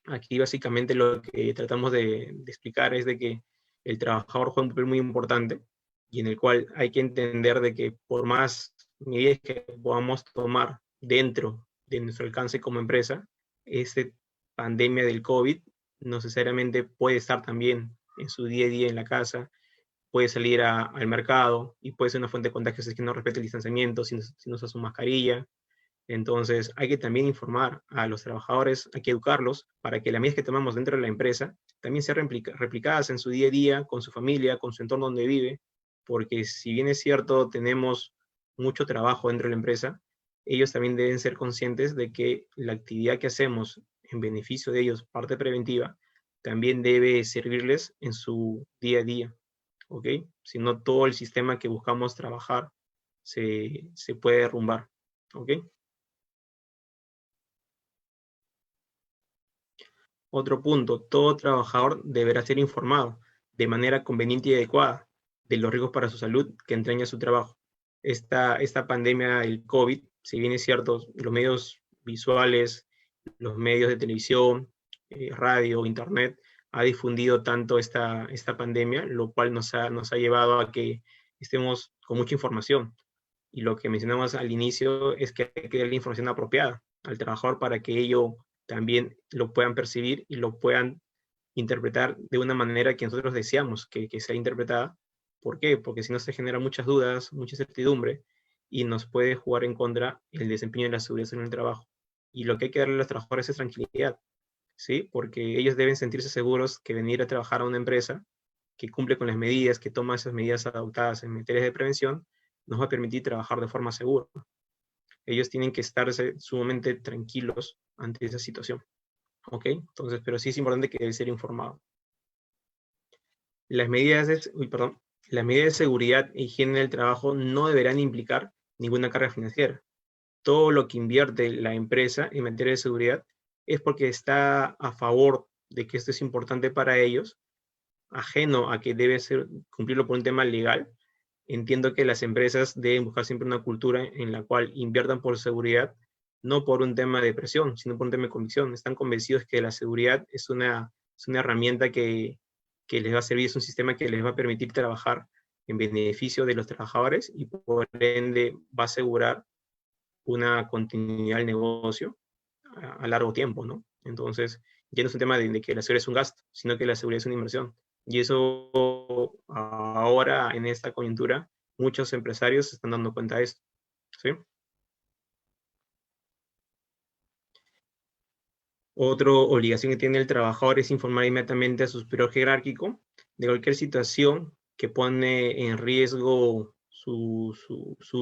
Aquí básicamente lo que tratamos de explicar es de que el trabajador juega un papel muy importante y en el cual hay que entender de que por más medidas que podamos tomar dentro de nuestro alcance como empresa, esta pandemia del COVID no necesariamente puede estar también en su día a día en la casa, puede salir al mercado y puede ser una fuente de contagios si es que no respeta el distanciamiento, si no usa su mascarilla. Entonces, hay que también informar a los trabajadores, hay que educarlos para que las medidas que tomamos dentro de la empresa también sean replicadas en su día a día, con su familia, con su entorno donde vive, porque si bien es cierto, tenemos mucho trabajo dentro de la empresa, ellos también deben ser conscientes de que la actividad que hacemos en beneficio de ellos, parte preventiva, también debe servirles en su día a día, ¿ok? Si no, todo el sistema que buscamos trabajar se puede derrumbar, ¿ok? Otro punto, todo trabajador deberá ser informado de manera conveniente y adecuada de los riesgos para su salud que entraña su trabajo. Esta pandemia del COVID, si bien es cierto, los medios visuales, los medios de televisión, radio, internet, ha difundido tanto esta pandemia, lo cual nos ha llevado a que estemos con mucha información. Y lo que mencionamos al inicio es que hay que dar la información apropiada al trabajador para que ello también lo puedan percibir y lo puedan interpretar de una manera que nosotros deseamos que sea interpretada. ¿Por qué? Porque si no se generan muchas dudas, mucha incertidumbre y nos puede jugar en contra el desempeño de la seguridad en el trabajo. Y lo que hay que darle a los trabajadores es tranquilidad, ¿sí? Porque ellos deben sentirse seguros que venir a trabajar a una empresa que cumple con las medidas, que toma esas medidas adoptadas en materias de prevención, nos va a permitir trabajar de forma segura. Ellos tienen que estar sumamente tranquilos ante esa situación. ¿Ok? Entonces, pero sí es importante que debe ser informado. Las medidas de seguridad e higiene del trabajo no deberán implicar ninguna carga financiera. Todo lo que invierte la empresa en materia de seguridad es porque está a favor de que esto es importante para ellos, ajeno a que debe ser cumplirlo por un tema legal. Entiendo que las empresas deben buscar siempre una cultura en la cual inviertan por seguridad, no por un tema de presión, sino por un tema de convicción. Están convencidos que la seguridad es una herramienta que les va a servir, es un sistema que les va a permitir trabajar en beneficio de los trabajadores y por ende va a asegurar una continuidad del negocio a largo tiempo, ¿no? Entonces, ya no es un tema de que la seguridad es un gasto, sino que la seguridad es una inversión. Y eso ahora, en esta coyuntura, muchos empresarios se están dando cuenta de esto, ¿sí? Otra obligación que tiene el trabajador es informar inmediatamente a su superior jerárquico de cualquier situación que pone en riesgo su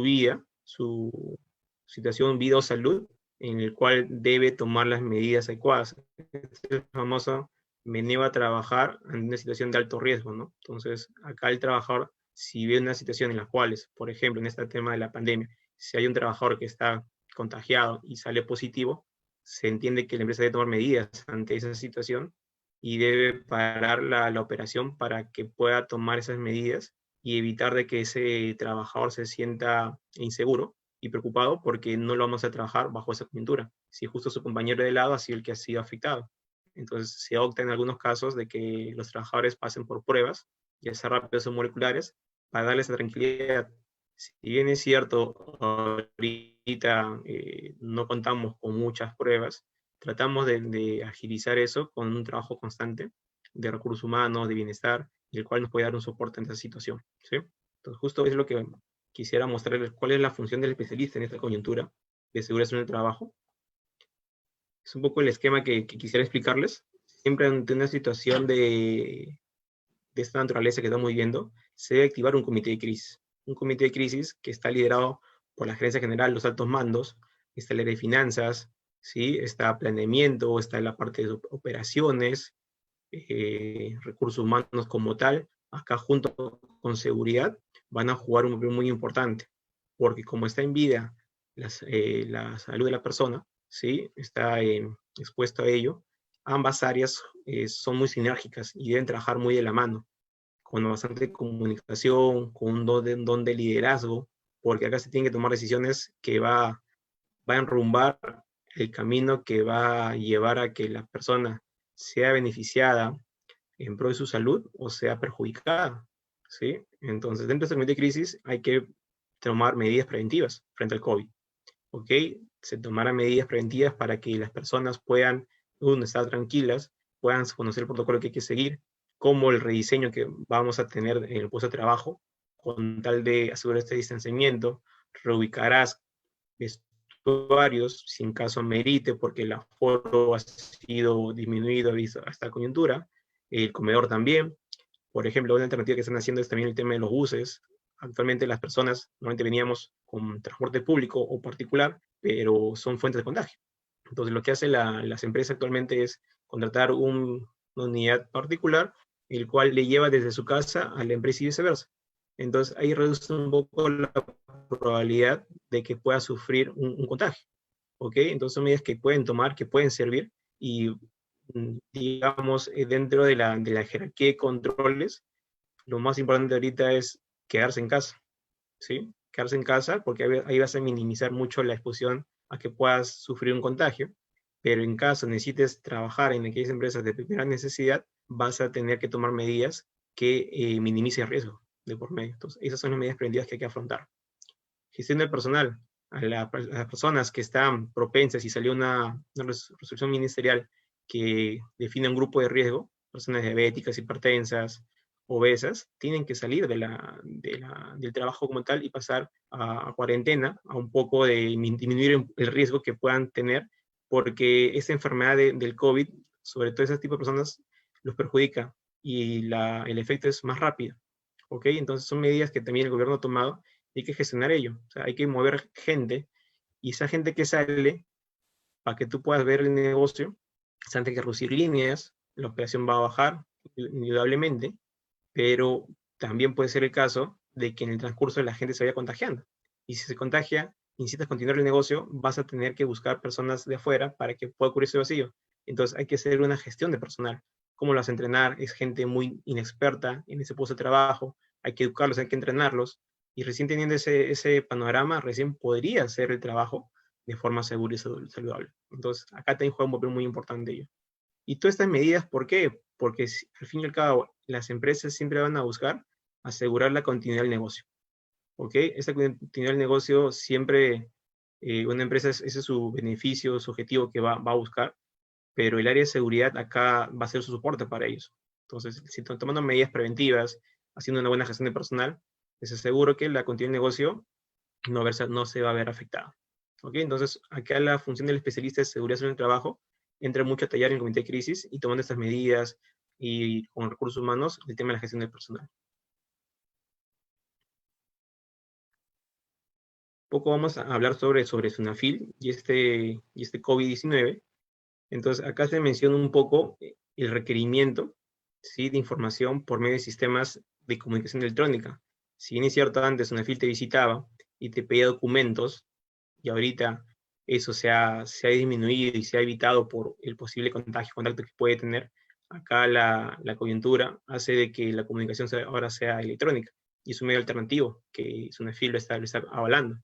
vida, su situación, vida o salud, en el cual debe tomar las medidas adecuadas. Es el famoso me niego a trabajar en una situación de alto riesgo, ¿no? Entonces, acá el trabajador, si ve una situación en la cual, por ejemplo, en este tema de la pandemia, si hay un trabajador que está contagiado y sale positivo, se entiende que la empresa debe tomar medidas ante esa situación y debe parar la operación para que pueda tomar esas medidas y evitar de que ese trabajador se sienta inseguro y preocupado porque no lo vamos a trabajar bajo esa coyuntura, si justo su compañero de lado ha sido el que ha sido afectado. Entonces se adopta en algunos casos de que los trabajadores pasen por pruebas, ya sea rápidas o moleculares, para darles esa tranquilidad. Si bien es cierto, ahorita no contamos con muchas pruebas, tratamos de agilizar eso con un trabajo constante de recursos humanos, de bienestar, y el cual nos puede dar un soporte en esa situación, ¿sí? Entonces justo es lo que quisiera mostrarles, cuál es la función del especialista en esta coyuntura de seguridad en el trabajo. Es un poco el esquema que quisiera explicarles. Siempre ante una situación de esta naturaleza que estamos viviendo, se debe activar un comité de crisis. Un comité de crisis que está liderado por la gerencia general, los altos mandos, está el área de finanzas, ¿sí? Está planeamiento, está la parte de operaciones, recursos humanos como tal. Acá junto con seguridad van a jugar un papel muy importante, porque como está en vida la salud de la persona, ¿sí? Está expuesto a ello, ambas áreas son muy sinérgicas y deben trabajar muy de la mano, con bastante comunicación, con un don de liderazgo, porque acá se tienen que tomar decisiones que va a enrumbar el camino que va a llevar a que la persona sea beneficiada en pro de su salud o sea perjudicada, ¿sí? Entonces, dentro de este comité de crisis hay que tomar medidas preventivas frente al COVID, ¿ok? Se tomarán medidas preventivas para que las personas puedan, uno, estar tranquilas, puedan conocer el protocolo que hay que seguir, como el rediseño que vamos a tener en el puesto de trabajo, con tal de asegurar este distanciamiento, reubicarás vestuarios, si en caso merite, porque el aforo ha sido disminuido a esta coyuntura, el comedor también. Por ejemplo, una alternativa que están haciendo es también el tema de los buses. Actualmente las personas, normalmente veníamos con transporte público o particular, pero son fuentes de contagio. Entonces, lo que hacen las empresas actualmente es contratar una unidad particular, el cual le lleva desde su casa a la empresa y viceversa. Entonces, ahí reduce un poco la probabilidad de que pueda sufrir un contagio. ¿Ok? Entonces, son medidas que pueden tomar, que pueden servir, y digamos, dentro de la jerarquía de controles, lo más importante ahorita es quedarse en casa, ¿sí? Quedarse en casa, porque ahí vas a minimizar mucho la exposición a que puedas sufrir un contagio, pero en caso necesites trabajar en aquellas empresas de primera necesidad, vas a tener que tomar medidas que minimicen el riesgo de por medio. Entonces, esas son las medidas preventivas que hay que afrontar. Gestión del personal. A las personas que están propensas, y salió una resolución ministerial que define un grupo de riesgo, personas diabéticas, hipertensas, obesas, tienen que salir del trabajo como tal y pasar a cuarentena, a un poco de disminuir el riesgo que puedan tener, porque esta enfermedad del COVID, sobre todo ese tipo de personas, los perjudica y el efecto es más rápido. ¿Ok? Entonces son medidas que también el gobierno ha tomado y hay que gestionar ello. O sea, hay que mover gente, y esa gente que sale, para que tú puedas ver el negocio, se han de que reducir líneas, la operación va a bajar indudablemente, pero también puede ser el caso de que en el transcurso la gente se vaya contagiando. Y si se contagia y necesitas continuar el negocio, vas a tener que buscar personas de afuera para que pueda cubrir ese vacío. Entonces hay que hacer una gestión de personal. ¿Cómo lo vas a entrenar? Es gente muy inexperta en ese puesto de trabajo, hay que educarlos, hay que entrenarlos, y recién teniendo ese panorama, recién podría hacer el trabajo de forma segura y saludable. Entonces acá también juega un papel muy importante ello. Y todas estas medidas, ¿por qué? Porque al fin y al cabo, las empresas siempre van a buscar asegurar la continuidad del negocio. ¿Ok? Esta continuidad del negocio siempre, una empresa, ese es su beneficio, su objetivo que va a buscar, pero el área de seguridad acá va a ser su soporte para ellos. Entonces, si están tomando medidas preventivas, haciendo una buena gestión de personal, les aseguro que la continuidad del negocio no se va a ver afectada. ¿Ok? Entonces, acá la función del especialista de seguridad en el trabajo entra mucho a tallar en el comité de crisis y tomando estas medidas y con recursos humanos el tema de la gestión del personal. Poco vamos a hablar sobre SUNAFIL y este COVID-19. Entonces, acá se menciona un poco el requerimiento, ¿sí?, de información por medio de sistemas de comunicación electrónica. Si bien es cierto, antes SUNAFIL te visitaba y te pedía documentos, y ahorita eso se ha disminuido y se ha evitado por el posible contacto que puede tener, acá la coyuntura hace de que la comunicación ahora sea electrónica, y es un medio alternativo que SUNAFIL lo está avalando.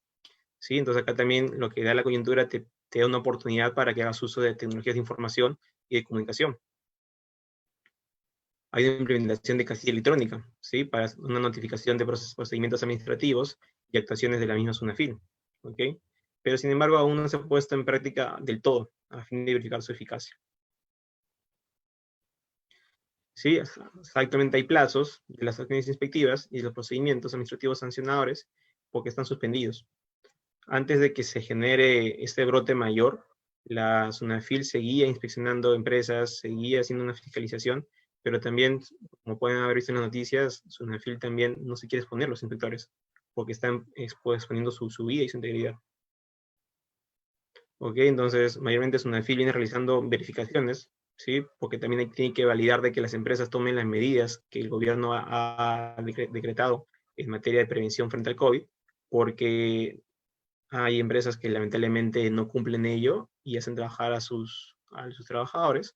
¿Sí? Entonces acá también lo que da la coyuntura te da una oportunidad para que hagas uso de tecnologías de información y de comunicación. Hay una implementación de casilla electrónica, ¿sí?, para una notificación de procedimientos administrativos y actuaciones de la misma SUNAFIL. ¿Ok? Pero sin embargo aún no se ha puesto en práctica del todo a fin de verificar su eficacia. ¿Sí? Exactamente, hay plazos de las acciones inspectivas y los procedimientos administrativos sancionadores porque están suspendidos. Antes de que se genere este brote mayor, la SUNAFIL seguía inspeccionando empresas, seguía haciendo una fiscalización, pero también, como pueden haber visto en las noticias, SUNAFIL también no se quiere exponer los inspectores, porque están exponiendo su vida y su integridad. ¿Ok? Entonces, mayormente SUNAFIL viene realizando verificaciones, ¿sí?, porque también tiene que validar de que las empresas tomen las medidas que el gobierno ha decretado en materia de prevención frente al COVID, porque hay empresas que lamentablemente no cumplen ello y hacen trabajar a sus trabajadores,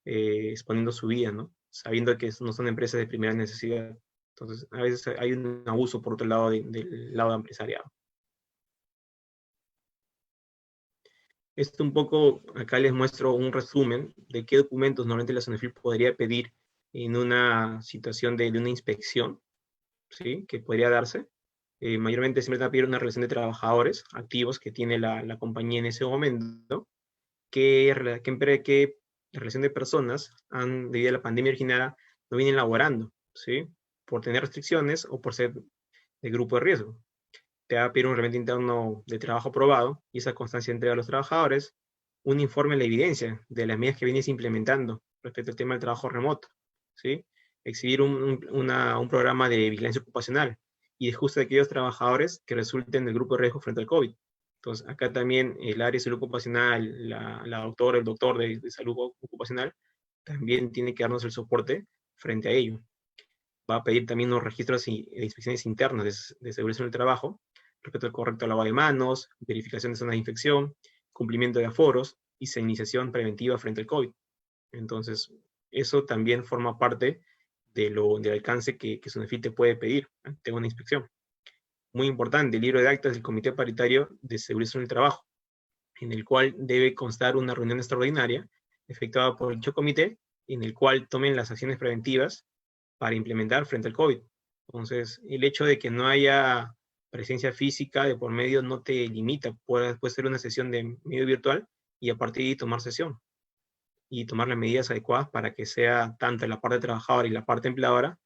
exponiendo su vida, ¿no?, sabiendo que no son empresas de primera necesidad. Entonces, a veces hay un abuso por otro lado del lado empresariado. Esto un poco, acá les muestro un resumen de qué documentos normalmente la SUNAFIL podría pedir en una situación de una inspección, ¿sí?, que podría darse. Mayormente siempre te va a pedir una relación de trabajadores activos que tiene la compañía en ese momento, que la relación de personas debido a la pandemia originada, no vienen elaborando, ¿sí?, por tener restricciones o por ser de grupo de riesgo. Te va a pedir un reglamento interno de trabajo aprobado y esa constancia entrega a los trabajadores, un informe de la evidencia de las medidas que vienes implementando respecto al tema del trabajo remoto, ¿sí?, exhibir un programa de vigilancia ocupacional y de ajuste de aquellos trabajadores que resulten del grupo de riesgo frente al COVID. Entonces, acá también el área de salud ocupacional, la doctora, el doctor de salud ocupacional, también tiene que darnos el soporte frente a ello. Va a pedir también unos registros e inspecciones internas de seguridad en el trabajo, respecto al correcto lavado de manos, verificación de zonas de infección, cumplimiento de aforos y señalización preventiva frente al COVID. Entonces, eso también forma parte del alcance que SUNAFIL te puede pedir ante una inspección. Muy importante, el libro de actas del Comité Paritario de Seguridad en el Trabajo, en el cual debe constar una reunión extraordinaria efectuada por dicho comité, en el cual tomen las acciones preventivas para implementar frente al COVID. Entonces, el hecho de que no haya presencia física de por medio no te limita. Puede ser una sesión de medio virtual y a partir de ahí tomar sesión y tomar las medidas adecuadas para que sea tanto la parte trabajadora y la parte empleadora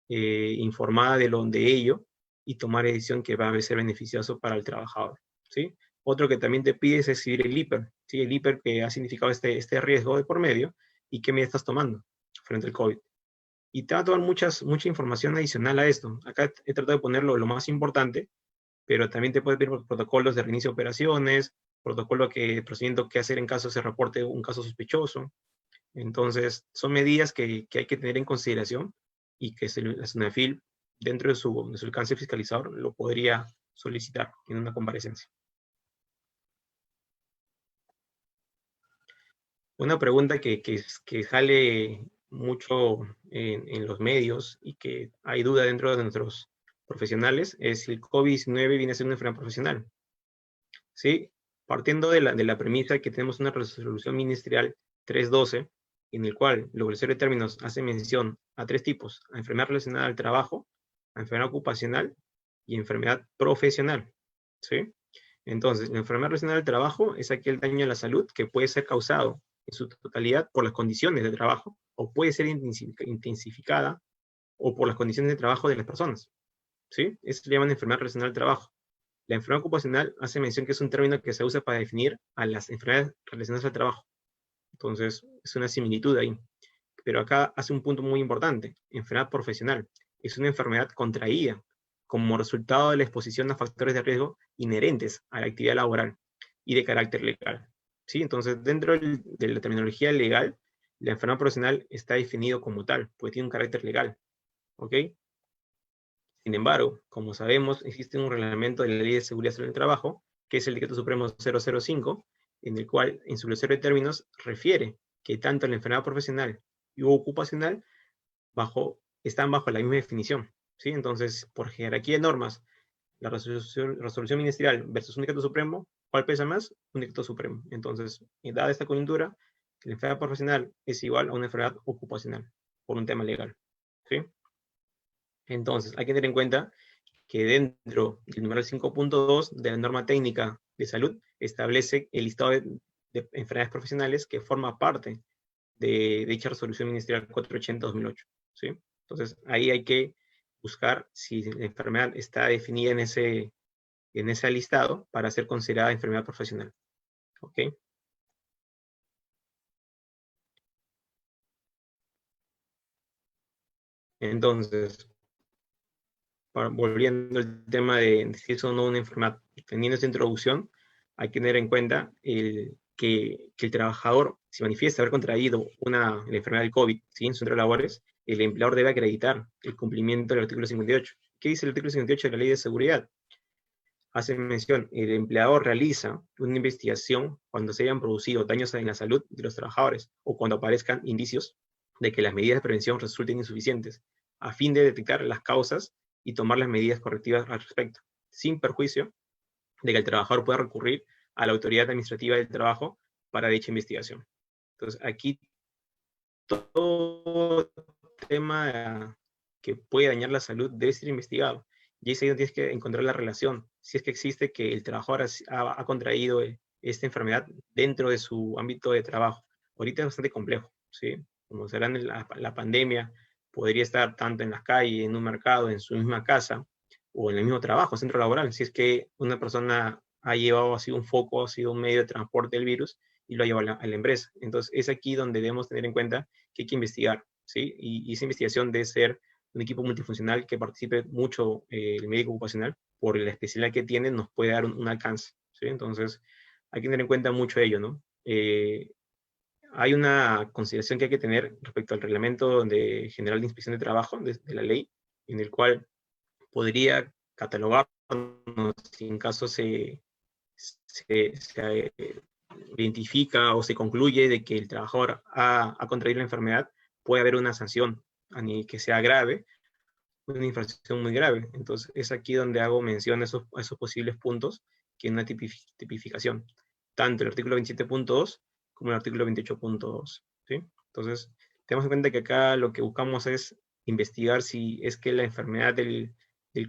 informada de ello y tomar decisión que va a ser beneficioso para el trabajador, ¿sí? Otro que también te pide es exhibir el IPER, ¿sí? El IPER que ha significado este riesgo de por medio y qué medidas estás tomando frente al COVID. Y te va a tomar mucha información adicional a esto. Acá he tratado de ponerlo lo más importante, pero también te puede pedir protocolos de reinicio de operaciones, procedimiento que hacer en caso se reporte un caso sospechoso. Entonces, son medidas que hay que tener en consideración y que la SUNAFIL, dentro de su alcance fiscalizador, lo podría solicitar en una comparecencia. Una pregunta que sale mucho en los medios y que hay duda dentro de nuestros profesionales es si el COVID-19 viene a ser una enfermedad profesional. ¿Sí? Partiendo de la premisa que tenemos una resolución ministerial 312, en el cual el Observatorio de Términos hace mención a 3 tipos: a enfermedad relacionada al trabajo, a enfermedad ocupacional y enfermedad profesional. ¿Sí? Entonces, la enfermedad relacionada al trabajo es aquel daño a la salud que puede ser causado en su totalidad por las condiciones de trabajo, o puede ser intensificada o por las condiciones de trabajo de las personas. ¿Sí? Eso se llama enfermedad relacionada al trabajo. La enfermedad ocupacional hace mención que es un término que se usa para definir a las enfermedades relacionadas al trabajo. Entonces, es una similitud ahí. Pero acá hace un punto muy importante. Enfermedad profesional. Es una enfermedad contraída como resultado de la exposición a factores de riesgo inherentes a la actividad laboral y de carácter legal. ¿Sí? Entonces, dentro de la terminología legal, la enfermedad profesional está definido como tal, porque tiene un carácter legal. ¿Ok? Sin embargo, como sabemos, existe un reglamento de la Ley de Seguridad en el Trabajo, que es el Decreto Supremo 005, en el cual, en su glossario de términos, refiere que tanto la enfermedad profesional y ocupacional están bajo la misma definición. ¿Sí? Entonces, por jerarquía de normas, la resolución ministerial versus un decreto supremo, ¿cuál pesa más? Un decreto supremo. Entonces, dada esta coyuntura, la enfermedad profesional es igual a una enfermedad ocupacional, por un tema legal. ¿Sí? Entonces, hay que tener en cuenta que dentro del numeral 5.2 de la norma técnica de salud establece el listado de enfermedades profesionales que forma parte de dicha resolución ministerial 480-2008. ¿Sí? Entonces, ahí hay que buscar si la enfermedad está definida en ese listado para ser considerada enfermedad profesional. ¿Ok? Entonces, volviendo al tema de si es o no una enfermedad, teniendo esta introducción, hay que tener en cuenta que el trabajador, si manifiesta haber contraído la enfermedad del COVID, ¿sí? En su centro de labores, el empleador debe acreditar el cumplimiento del artículo 58. ¿Qué dice el artículo 58 de la Ley de Seguridad? Hace mención, el empleador realiza una investigación cuando se hayan producido daños en la salud de los trabajadores o cuando aparezcan indicios de que las medidas de prevención resulten insuficientes, a fin de detectar las causas y tomar las medidas correctivas al respecto, sin perjuicio de que el trabajador pueda recurrir a la autoridad administrativa del trabajo para dicha investigación. Entonces, aquí todo tema que puede dañar la salud debe ser investigado. Y es ahí donde tienes que encontrar la relación, si es que existe que el trabajador ha contraído esta enfermedad dentro de su ámbito de trabajo. Ahorita es bastante complejo, ¿sí? Como sabrán, la pandemia podría estar tanto en la calle, en un mercado, en su misma casa, o en el mismo trabajo, centro laboral. Si es que una persona ha llevado así un foco, ha sido un medio de transporte del virus y lo ha llevado a la empresa. Entonces, es aquí donde debemos tener en cuenta que hay que investigar, ¿sí? Y esa investigación debe ser un equipo multifuncional que participe mucho el médico ocupacional, por la especialidad que tiene, nos puede dar un alcance, ¿sí? Entonces, hay que tener en cuenta mucho ello, ¿no? Hay una consideración que hay que tener respecto al reglamento general de inspección de trabajo, de la ley, en el cual podría catalogarnos si en caso se identifica o se concluye de que el trabajador ha contraído la enfermedad, puede haber una sanción que sea grave, una infracción muy grave. Entonces, es aquí donde hago mención a esos posibles puntos que en una tipificación, tanto el artículo 27.2 como el artículo 28.2. ¿Sí? Entonces, tenemos en cuenta que acá lo que buscamos es investigar si es que la enfermedad del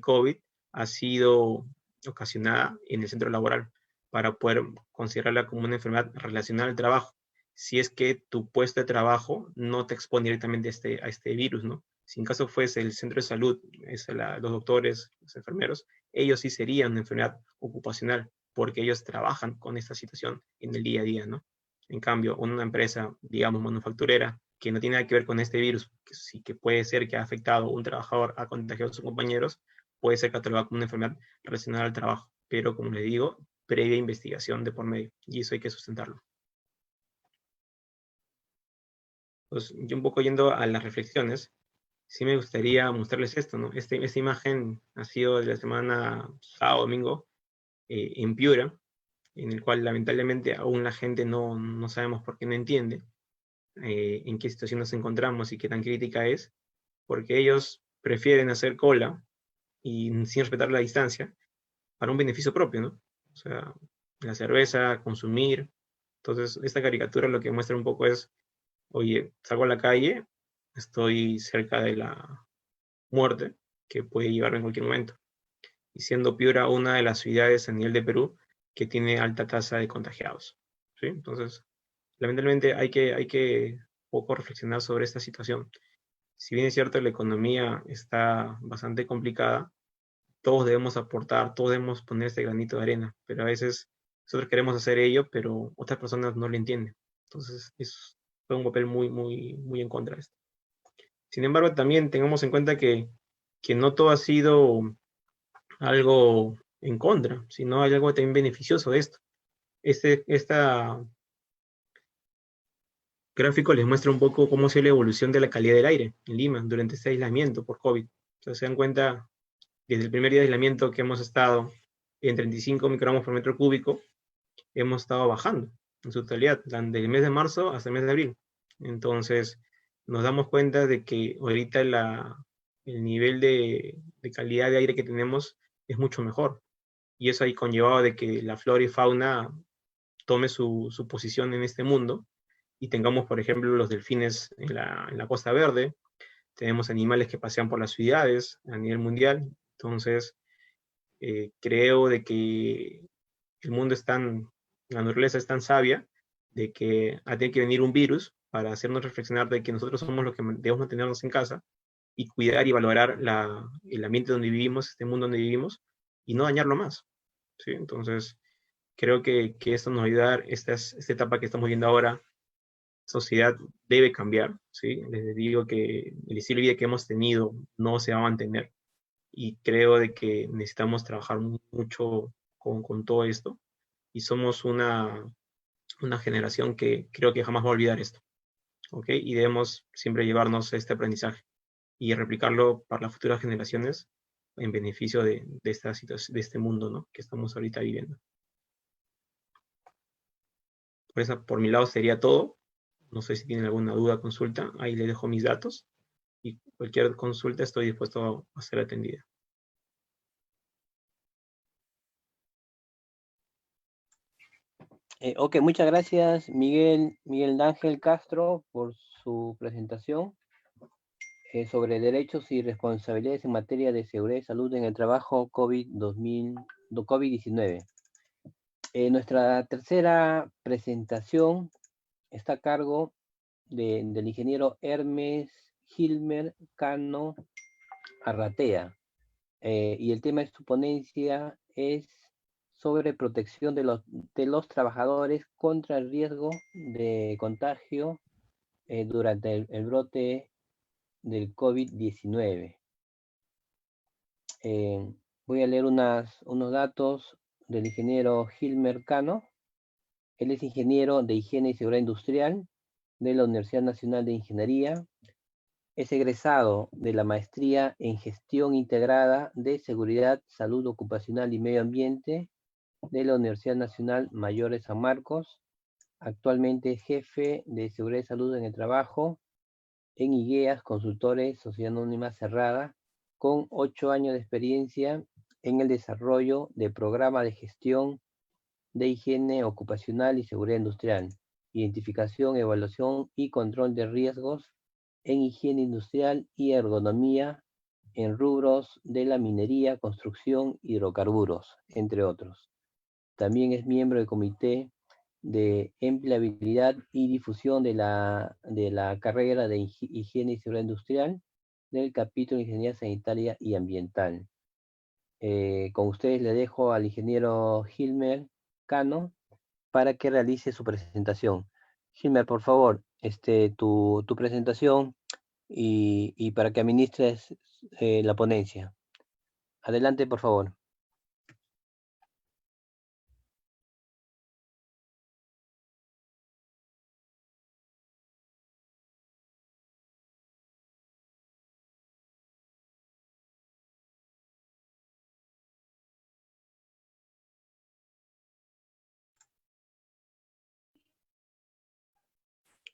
COVID ha sido ocasionada en el centro laboral, para poder considerarla como una enfermedad relacionada al trabajo, si es que tu puesto de trabajo no te expone directamente a este virus, ¿no? Si en caso fuese el centro de salud, los doctores, los enfermeros, ellos sí serían una enfermedad ocupacional, porque ellos trabajan con esta situación en el día a día, ¿no? En cambio, una empresa, digamos, manufacturera, que no tiene nada que ver con este virus, que sí que puede ser que ha afectado a un trabajador, ha contagiado a sus compañeros, puede ser catalogada como una enfermedad relacionada al trabajo. Pero, como les digo, previa investigación de por medio, y eso hay que sustentarlo. Pues, yo un poco yendo a las reflexiones, sí me gustaría mostrarles esto, ¿no? Esta imagen ha sido de la semana sábado, domingo, en Piura, en el cual lamentablemente aún la gente no sabemos por qué no entiende en qué situación nos encontramos y qué tan crítica es, porque ellos prefieren hacer cola y sin respetar la distancia para un beneficio propio, ¿no? O sea, la cerveza, consumir. Entonces, esta caricatura lo que muestra un poco es, oye, salgo a la calle, estoy cerca de la muerte, que puede llevarme en cualquier momento. Y siendo Piura una de las ciudades a nivel de Perú que tiene alta tasa de contagiados. ¿Sí? Entonces, lamentablemente hay que poco reflexionar sobre esta situación. Si bien es cierto, la economía está bastante complicada, todos debemos aportar, todos debemos poner este granito de arena, pero a veces nosotros queremos hacer ello, pero otras personas no lo entienden. Entonces, es un papel muy en contra de esto. Sin embargo, también tengamos en cuenta que no todo ha sido algo en contra, sino hay algo también beneficioso de esto. Esta gráfico les muestra un poco cómo ha sido la evolución de la calidad del aire en Lima durante este aislamiento por COVID. Entonces, se dan cuenta, desde el primer día de aislamiento que hemos estado en 35 microgramos por metro cúbico, hemos estado bajando en su totalidad, desde el mes de marzo hasta el mes de abril. Entonces, nos damos cuenta de que ahorita el nivel de calidad de aire que tenemos es mucho mejor. Y eso ahí conllevado de que la flora y fauna tome su posición en este mundo y tengamos, por ejemplo, los delfines en la Costa Verde, tenemos animales que pasean por las ciudades a nivel mundial. Entonces, creo de que el mundo es la naturaleza es tan sabia de que tiene que venir un virus para hacernos reflexionar de que nosotros somos los que debemos mantenernos en casa y cuidar y valorar el ambiente donde vivimos, este mundo donde vivimos, y no dañarlo más. ¿Sí? Entonces, creo que esto nos va a ayudar, esta etapa que estamos viendo ahora, sociedad debe cambiar, ¿sí? Les digo que el estilo de vida que hemos tenido no se va a mantener, y creo de que necesitamos trabajar mucho con todo esto, y somos una generación que creo que jamás va a olvidar esto, ¿ok? Y debemos siempre llevarnos este aprendizaje y replicarlo para las futuras generaciones en beneficio de esta situación, de este mundo, ¿no?, que estamos ahorita viviendo. Por mi lado sería todo. No sé si tienen alguna duda, consulta. Ahí les dejo mis datos. Y cualquier consulta estoy dispuesto a ser atendida. Ok, muchas gracias Miguel Ángel Castro por su presentación sobre derechos y responsabilidades en materia de seguridad y salud en el trabajo COVID-19. Nuestra tercera presentación está a cargo del ingeniero Hermes Gilmer Cano Arratea, y el tema de su ponencia es sobre protección de los trabajadores contra el riesgo de contagio durante el brote del COVID-19. Voy a leer unos datos del ingeniero Gilmer Cano. Él es ingeniero de Higiene y Seguridad Industrial de la Universidad Nacional de Ingeniería. Es egresado de la Maestría en Gestión Integrada de Seguridad, Salud Ocupacional y Medio Ambiente de la Universidad Nacional Mayor de San Marcos. Actualmente es jefe de Seguridad y Salud en el Trabajo en IGEAS Consultores Sociedad Anónima Cerrada, con 8 años de experiencia en el desarrollo de programas de gestión de higiene ocupacional y seguridad industrial, identificación, evaluación y control de riesgos en higiene industrial y ergonomía en rubros de la minería, construcción, hidrocarburos, entre otros. También es miembro del Comité de Empleabilidad y Difusión de la carrera de Higiene y Seguridad Industrial del capítulo de Ingeniería Sanitaria y Ambiental. Con ustedes le dejo al ingeniero Gilmer Cano para que realice su presentación. Gilmer, por favor, tu presentación y para que administres la ponencia. Adelante, por favor.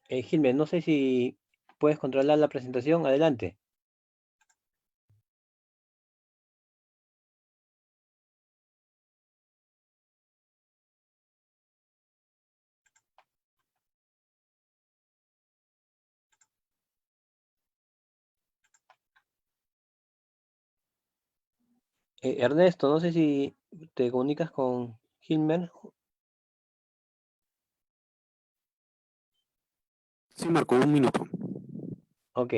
Gilmer, no sé si puedes controlar la presentación. Adelante. Ernesto, no sé si te comunicas con Gilmer. Sí, Marco, un minuto. Ok.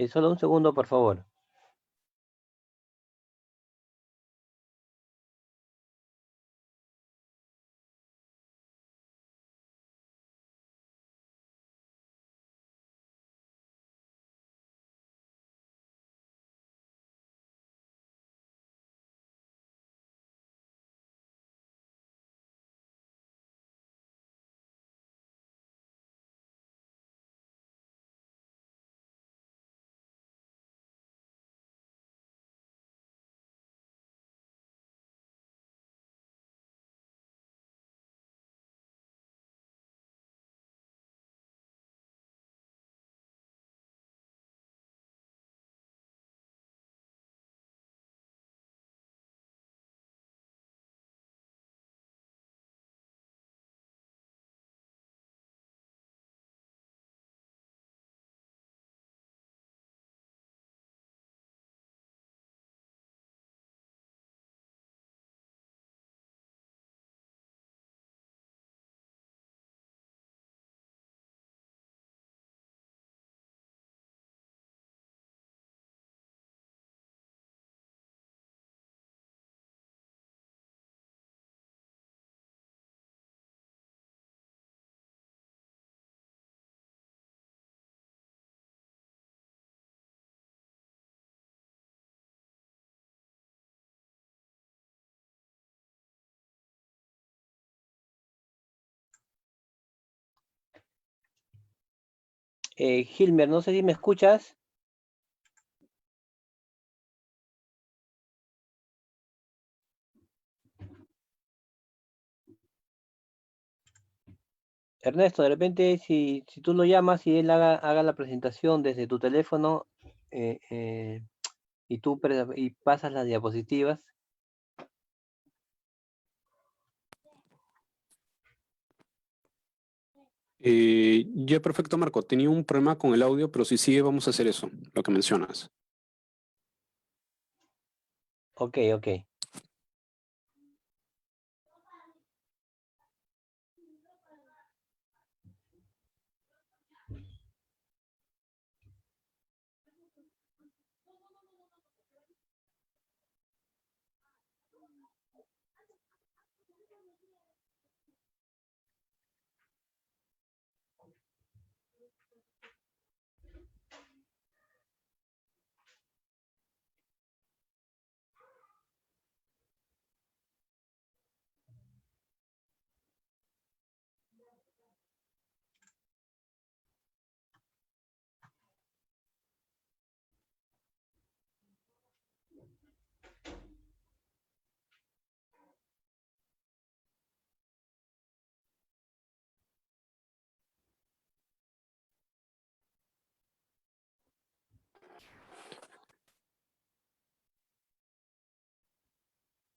Solo un segundo, por favor. Gilmer, no sé si me escuchas. Ernesto, de repente, si tú lo llamas y él haga la presentación desde tu teléfono, y tú y pasas las diapositivas. Ya perfecto, Marco. Tenía un problema con el audio, pero si sigue vamos a hacer eso, lo que mencionas. Ok, ok.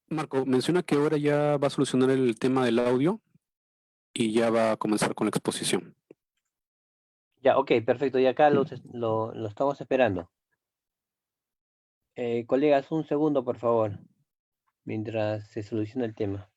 Marco, menciona que ahora ya va a solucionar el tema del audio y ya va a comenzar con la exposición. Ya, ok, perfecto. Y acá lo estamos esperando. Colegas, un segundo, por favor, mientras se soluciona el tema.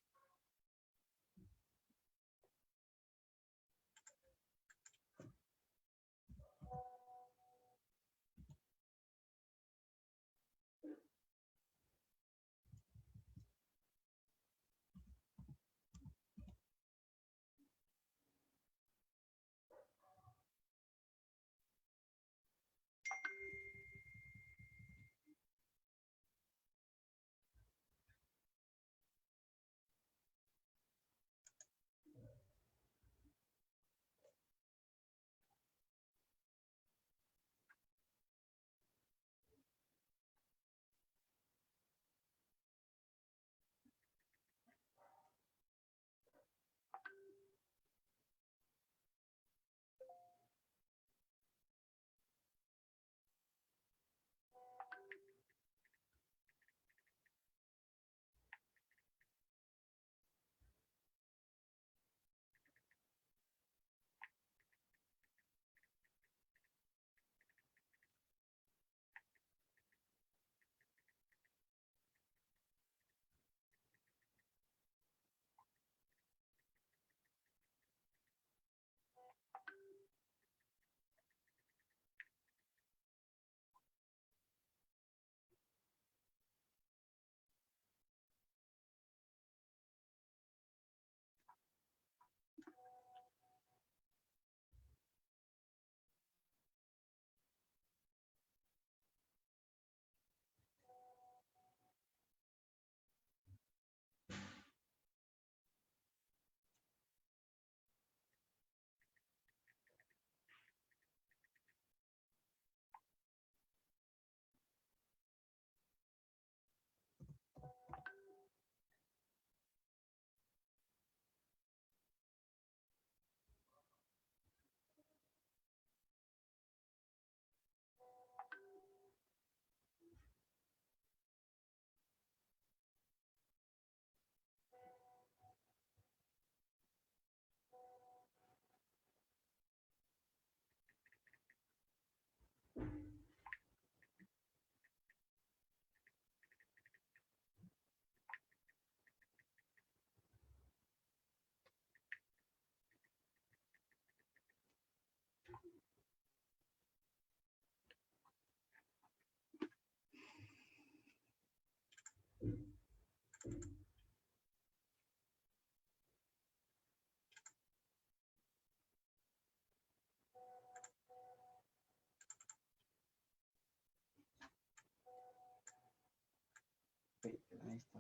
Ahí está.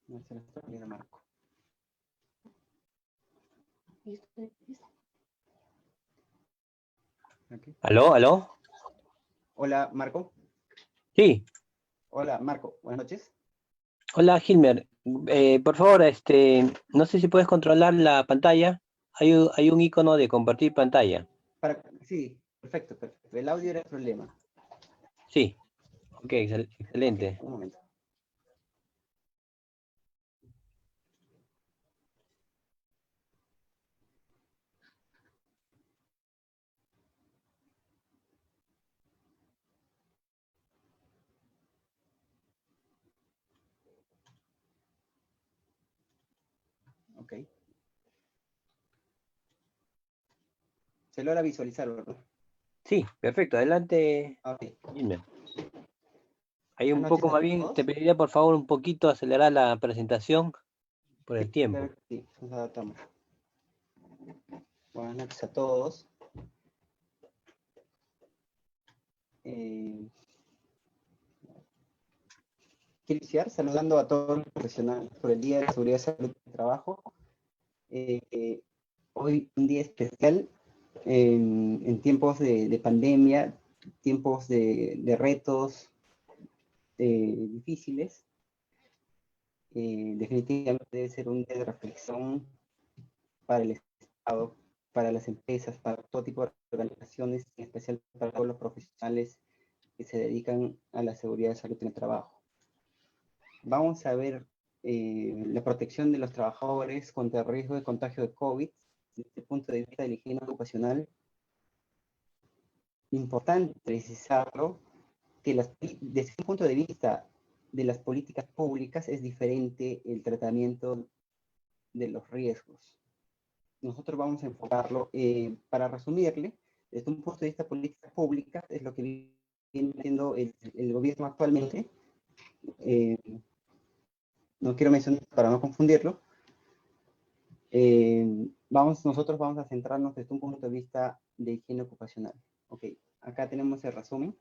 No, se lo está pidiendo Marco. Okay. ¿Aló, aló? Hola, Marco. Sí. Hola, Marco. Buenas noches. Hola, Gilmer. Por favor, no sé si puedes controlar la pantalla. Hay un icono de compartir pantalla. Sí, perfecto, perfecto. El audio era el problema. Sí. Ok, excelente. Un momento. Ok. Se logra visualizar, ¿verdad? Sí, perfecto. Adelante, Ok. Gilmer. Ahí un Buenas noches poco a más bien, te todos. pediría por favor un poquito acelerar la presentación por el Sí, tiempo. claro que sí, nos adaptamos. Buenas noches a todos. Eh, Quiero iniciar saludando a todos los profesionales por el Día de la Seguridad y Salud del Trabajo. Hoy un día especial en tiempos de pandemia, tiempos de retos difíciles. Definitivamente debe ser un día de reflexión para el Estado, para las empresas, para todo tipo de organizaciones, en especial para todos los profesionales que se dedican a la seguridad y salud en el trabajo. Vamos a ver la protección de los trabajadores contra el riesgo de contagio de COVID desde el punto de vista de la higiene ocupacional. Importante precisarlo, que desde un punto de vista de las políticas públicas es diferente el tratamiento de los riesgos. Nosotros vamos a enfocarlo, para resumirle, desde un punto de vista de políticas públicas, es lo que viene haciendo el gobierno actualmente. No quiero mencionar para no confundirlo. Nosotros vamos a centrarnos desde un punto de vista de higiene ocupacional. Ok, acá tenemos el resumen.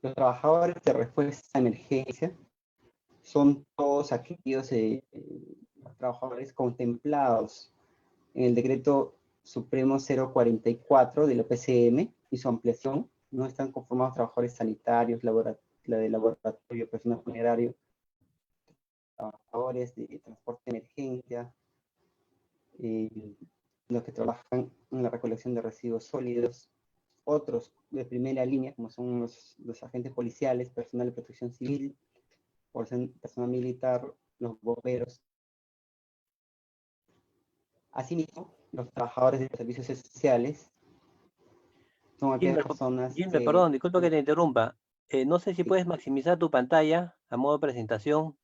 Los trabajadores de respuesta a emergencia son todos aquellos trabajadores contemplados en el decreto supremo 044 de la PCM y su ampliación. No están conformados trabajadores sanitarios, de laboratorio, personal funerario, trabajadores de transporte de emergencia, los que trabajan en la recolección de residuos sólidos, otros de primera línea, como son los agentes policiales, personal de protección civil, personal militar, los bomberos. Asimismo, los trabajadores de los servicios esenciales son aquellas personas Gilmer, que... perdón, disculpa que te interrumpa. No sé si Sí, puedes maximizar tu pantalla a modo de presentación.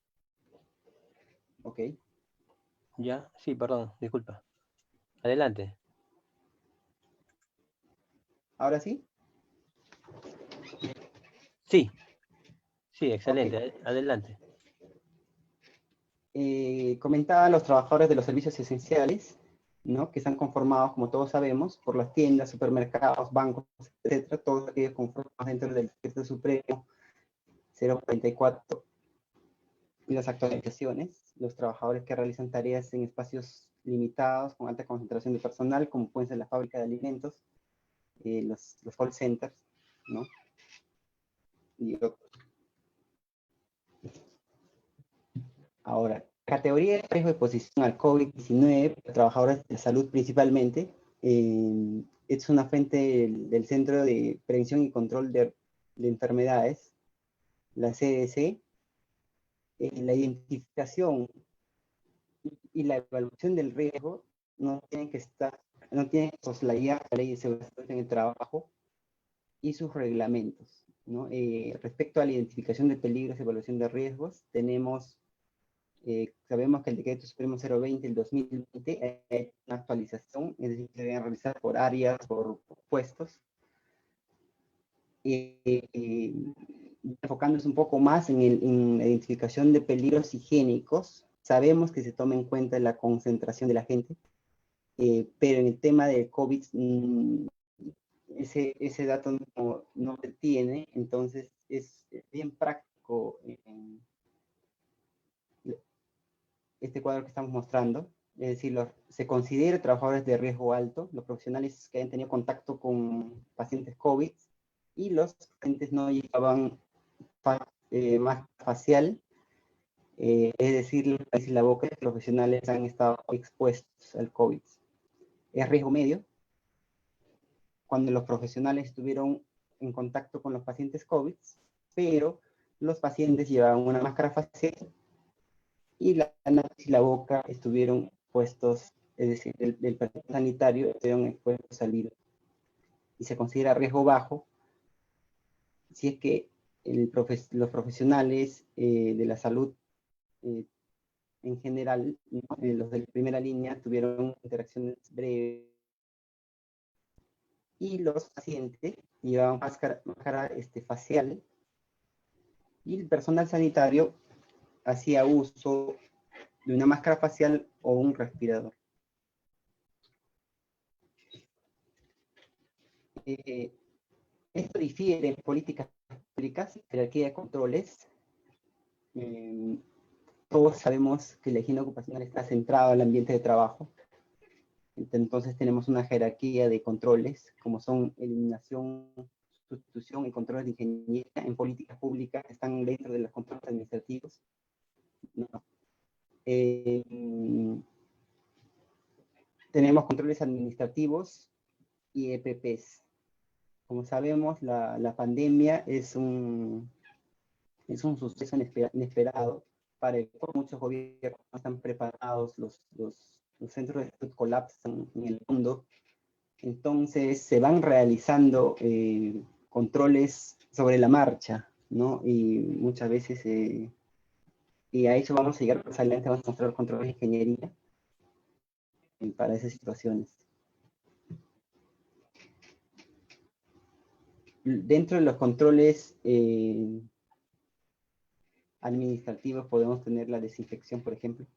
ok. Ya, sí, perdón, disculpa. Adelante. Ahora sí, Sí, sí, ok. excelente. Adelante. Comentaba los trabajadores de los servicios esenciales, ¿no? Que están conformados, como todos sabemos, por las tiendas, supermercados, bancos, etcétera, todos aquellos conformados dentro del decreto supremo 044 y las actualizaciones, los trabajadores que realizan tareas en espacios limitados con alta concentración de personal, como pueden ser la fábrica de alimentos, los call centers, ¿no? Y otros. Ahora, categoría de riesgo de exposición al COVID-19, trabajadores de salud principalmente, es una fuente del Centro de Prevención y Control de Enfermedades, la CDC. La identificación y la evaluación del riesgo no tienen que soslayar la ley de seguridad en el trabajo y sus reglamentos, ¿no? Respecto a la identificación de peligros y evaluación de riesgos, sabemos que el decreto supremo 020 del 2020 es una actualización, es decir, se deben realizar por áreas, por puestos, enfocándose un poco más en la identificación de peligros higiénicos. Sabemos que se toma en cuenta la concentración de la gente, pero en el tema del COVID, ese dato no se tiene, entonces es bien práctico este cuadro que estamos mostrando. Es decir, se considera trabajadores de riesgo alto, los profesionales que hayan tenido contacto con pacientes COVID y los pacientes no llevaban máscara facial, es decir, la boca, los profesionales han estado expuestos al COVID. Es riesgo medio cuando los profesionales estuvieron en contacto con los pacientes COVID, pero los pacientes llevaban una máscara facial y la nariz y la boca estuvieron puestos, es decir, el personal sanitario estuvieron expuestos al virus. Y se considera riesgo bajo si es que los profesionales de la salud en general, ¿no? Los de primera línea tuvieron interacciones breves y los pacientes llevaban máscara facial y el personal sanitario hacía uso de una máscara facial o un respirador. Esto difiere en políticas públicas, jerarquía de controles. Todos sabemos que la higiene ocupacional está centrada al ambiente de trabajo. Entonces tenemos una jerarquía de controles, como son eliminación, sustitución y controles de ingeniería en políticas públicas que están dentro de los controles administrativos. ¿No? Tenemos controles administrativos y EPPs. Como sabemos, la pandemia es un suceso inesperado para el cual muchos gobiernos no están preparados, los centros de salud colapsan en el mundo. Entonces se van realizando controles sobre la marcha, ¿no? Y muchas veces, y a eso vamos a llegar más adelante, vamos a mostrar controles de ingeniería para esas situaciones. Dentro de los controles administrativos podemos tener la desinfección, por ejemplo,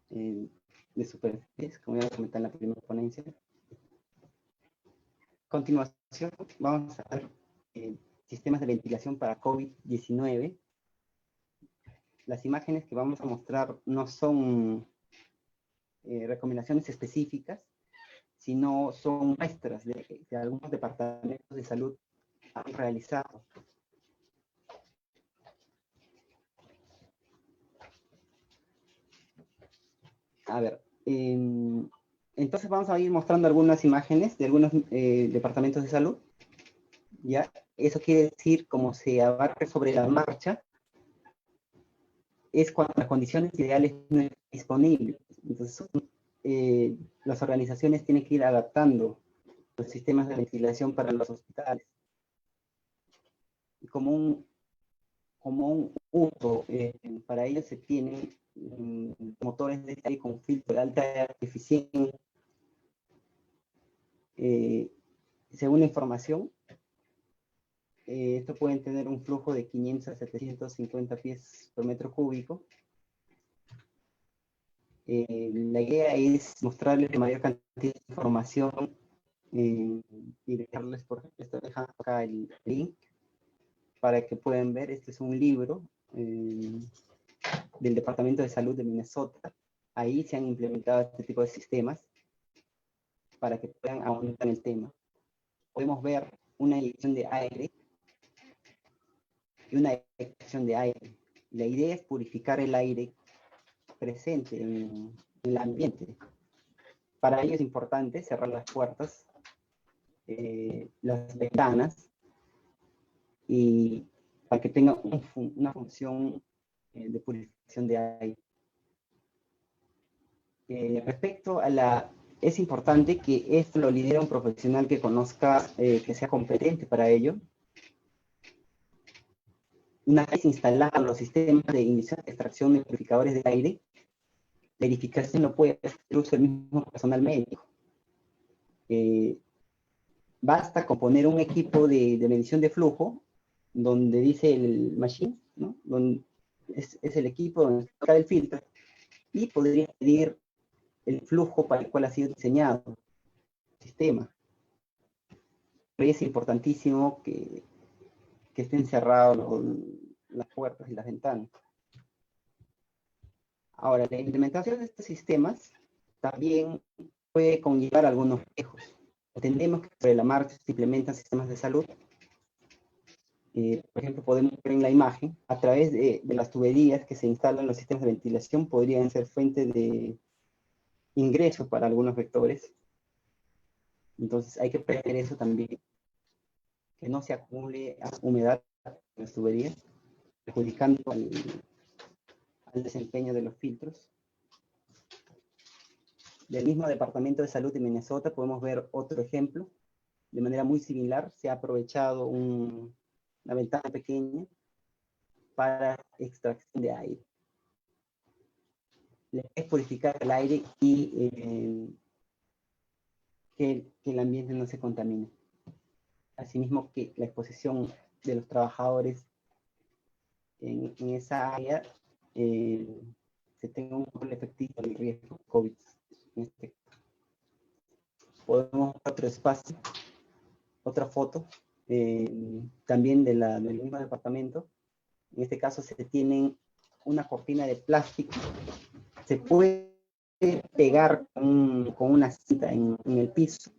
de superficies, como ya comenté en la primera ponencia. A continuación, vamos a ver sistemas de ventilación para COVID-19. Las imágenes que vamos a mostrar no son recomendaciones específicas, sino son muestras de algunos departamentos de salud han realizado. A ver, entonces vamos a ir mostrando algunas imágenes de algunos departamentos de salud. ¿Ya? Eso quiere decir, como se abarca sobre la marcha, es cuando las condiciones ideales no están disponibles. Entonces, las organizaciones tienen que ir adaptando los sistemas de ventilación para los hospitales. Y como un uso, para ello se tienen motores de aire con filtro de alta eficiencia. Según la información, estos pueden tener un flujo de 500 a 750 pies por metro cúbico. La idea es mostrarles la mayor cantidad de información y dejarles, por ejemplo, estoy dejando acá el link para que puedan ver. Este es un libro del Departamento de Salud de Minnesota. Ahí se han implementado este tipo de sistemas para que puedan aumentar el tema. Podemos ver una inyección de aire y una extracción de aire. La idea es purificar el aire presente en el ambiente. Para ello es importante cerrar las puertas, las ventanas, y para que tenga una función de purificación de aire. Respecto a es importante que esto lo lidere un profesional que conozca, que sea competente para ello. Una vez instalados los sistemas de inyección, extracción de purificadores de aire, la verificación lo puede hacer uso el mismo personal médico. Basta con poner un equipo de medición de flujo, donde dice el machine, ¿no? Donde es el equipo donde está el filtro, y podría medir el flujo para el cual ha sido diseñado el sistema. Pero es importantísimo que estén cerradas las puertas y las ventanas. Ahora, la implementación de estos sistemas también puede conllevar algunos riesgos. Entendemos que sobre la marcha se implementan sistemas de salud. Por ejemplo, podemos ver en la imagen, a través de las tuberías que se instalan en los sistemas de ventilación, podrían ser fuente de ingreso para algunos vectores. Entonces hay que prever eso también. que no se acumule humedad en las tuberías, perjudicando al desempeño de los filtros. Del mismo Departamento de Salud de Minnesota podemos ver otro ejemplo. De manera muy similar, se ha aprovechado una ventana pequeña para extracción de aire. Es purificar el aire y que el ambiente no se contamine. Asimismo, que la exposición de los trabajadores en esa área se tenga un control efectivo del riesgo COVID. Podemos ver otro espacio, otra foto, también del mismo departamento. En este caso se tienen una cortina de plástico. Se puede pegar con una cinta en el piso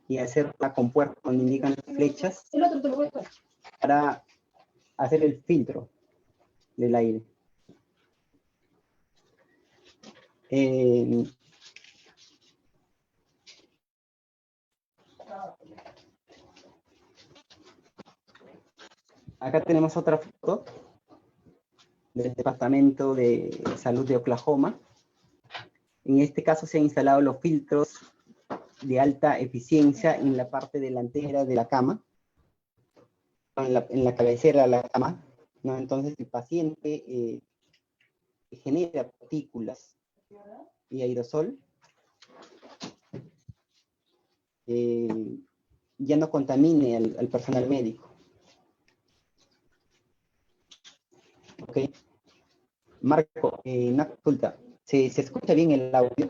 y hacer una compuerta donde indican las flechas para hacer el filtro del aire. Acá tenemos otra foto del Departamento de Salud de Oklahoma. En este caso se han instalado los filtros de alta eficiencia en la parte delantera de la cama, en la cabecera de la cama, ¿no? Entonces el paciente genera partículas y aerosol, ya no contamine al personal médico. Ok. Marco, una consulta. ¿Se escucha bien el audio?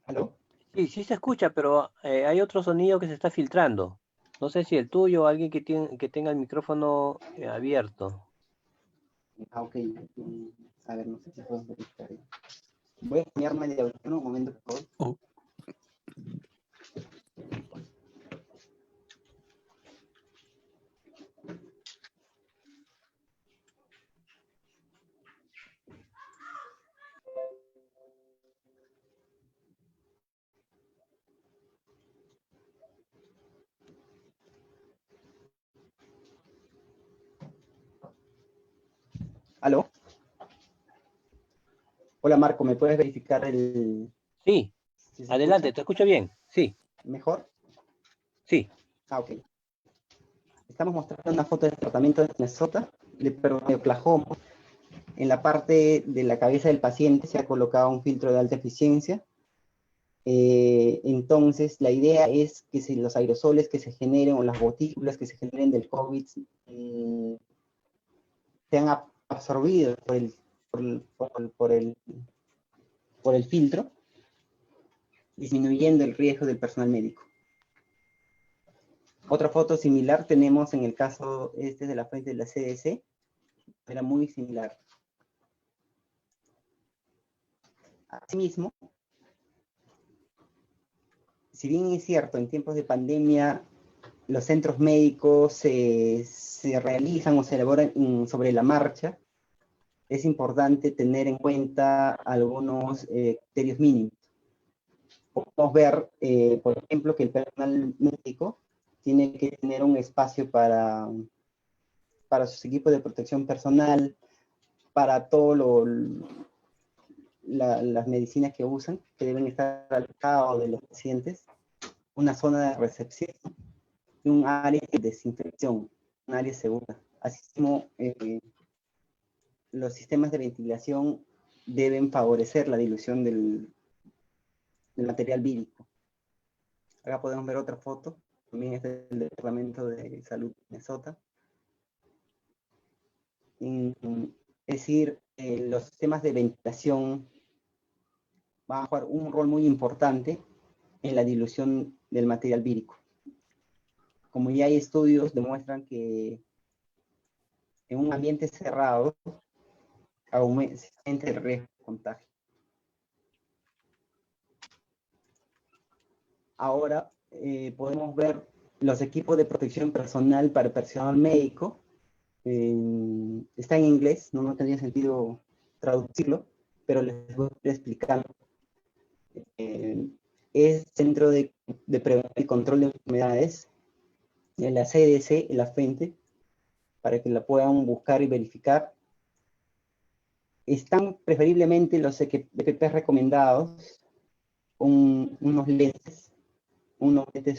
¿Aló? Sí, sí se escucha, pero hay otro sonido que se está filtrando. No sé si el tuyo o alguien que tenga el micrófono abierto. Ah, ok. A ver, no sé si puedo verificar. Voy a cambiarme de audio un momento, por favor. Oh, ¿Aló? Hola, Marco, ¿me puedes verificar Sí, si se adelante, escucha ¿te escucha bien? Sí, mejor? sí. Ah, ok. Estamos mostrando una foto del tratamiento de Minnesota, de Oklahoma. En la parte de la cabeza del paciente se ha colocado un filtro de alta eficiencia. Entonces, la idea es que si los aerosoles que se generen o las gotículas que se generen del COVID sean absorbidos por el filtro, disminuyendo el riesgo del personal médico. Otra foto similar tenemos en el caso de la frente de la CDC, era muy similar. Asimismo, si bien es cierto, en tiempos de pandemia los centros médicos se realizan o se elaboran sobre la marcha, es importante tener en cuenta algunos criterios mínimos. Podemos ver, por ejemplo, que el personal médico tiene que tener un espacio para sus equipos de protección personal, para todo las medicinas que usan, que deben estar al lado de los pacientes, una zona de recepción y un área de desinfección, un área segura. Así como los sistemas de ventilación deben favorecer la dilución del material vírico. Acá podemos ver otra foto, también es del Departamento de Salud de Minnesota. Es decir, los sistemas de ventilación van a jugar un rol muy importante en la dilución del material vírico. Como ya hay estudios, demuestran que en un ambiente cerrado aumenta el riesgo de contagio. Ahora podemos ver los equipos de protección personal para el personal médico. Está en inglés, no tendría sentido traducirlo, pero les voy explicando. es Centro de Prevención y Control de Enfermedades, de la CDC, en la fuente, para que la puedan buscar y verificar. Están preferiblemente los EPPs recomendados, unos lentes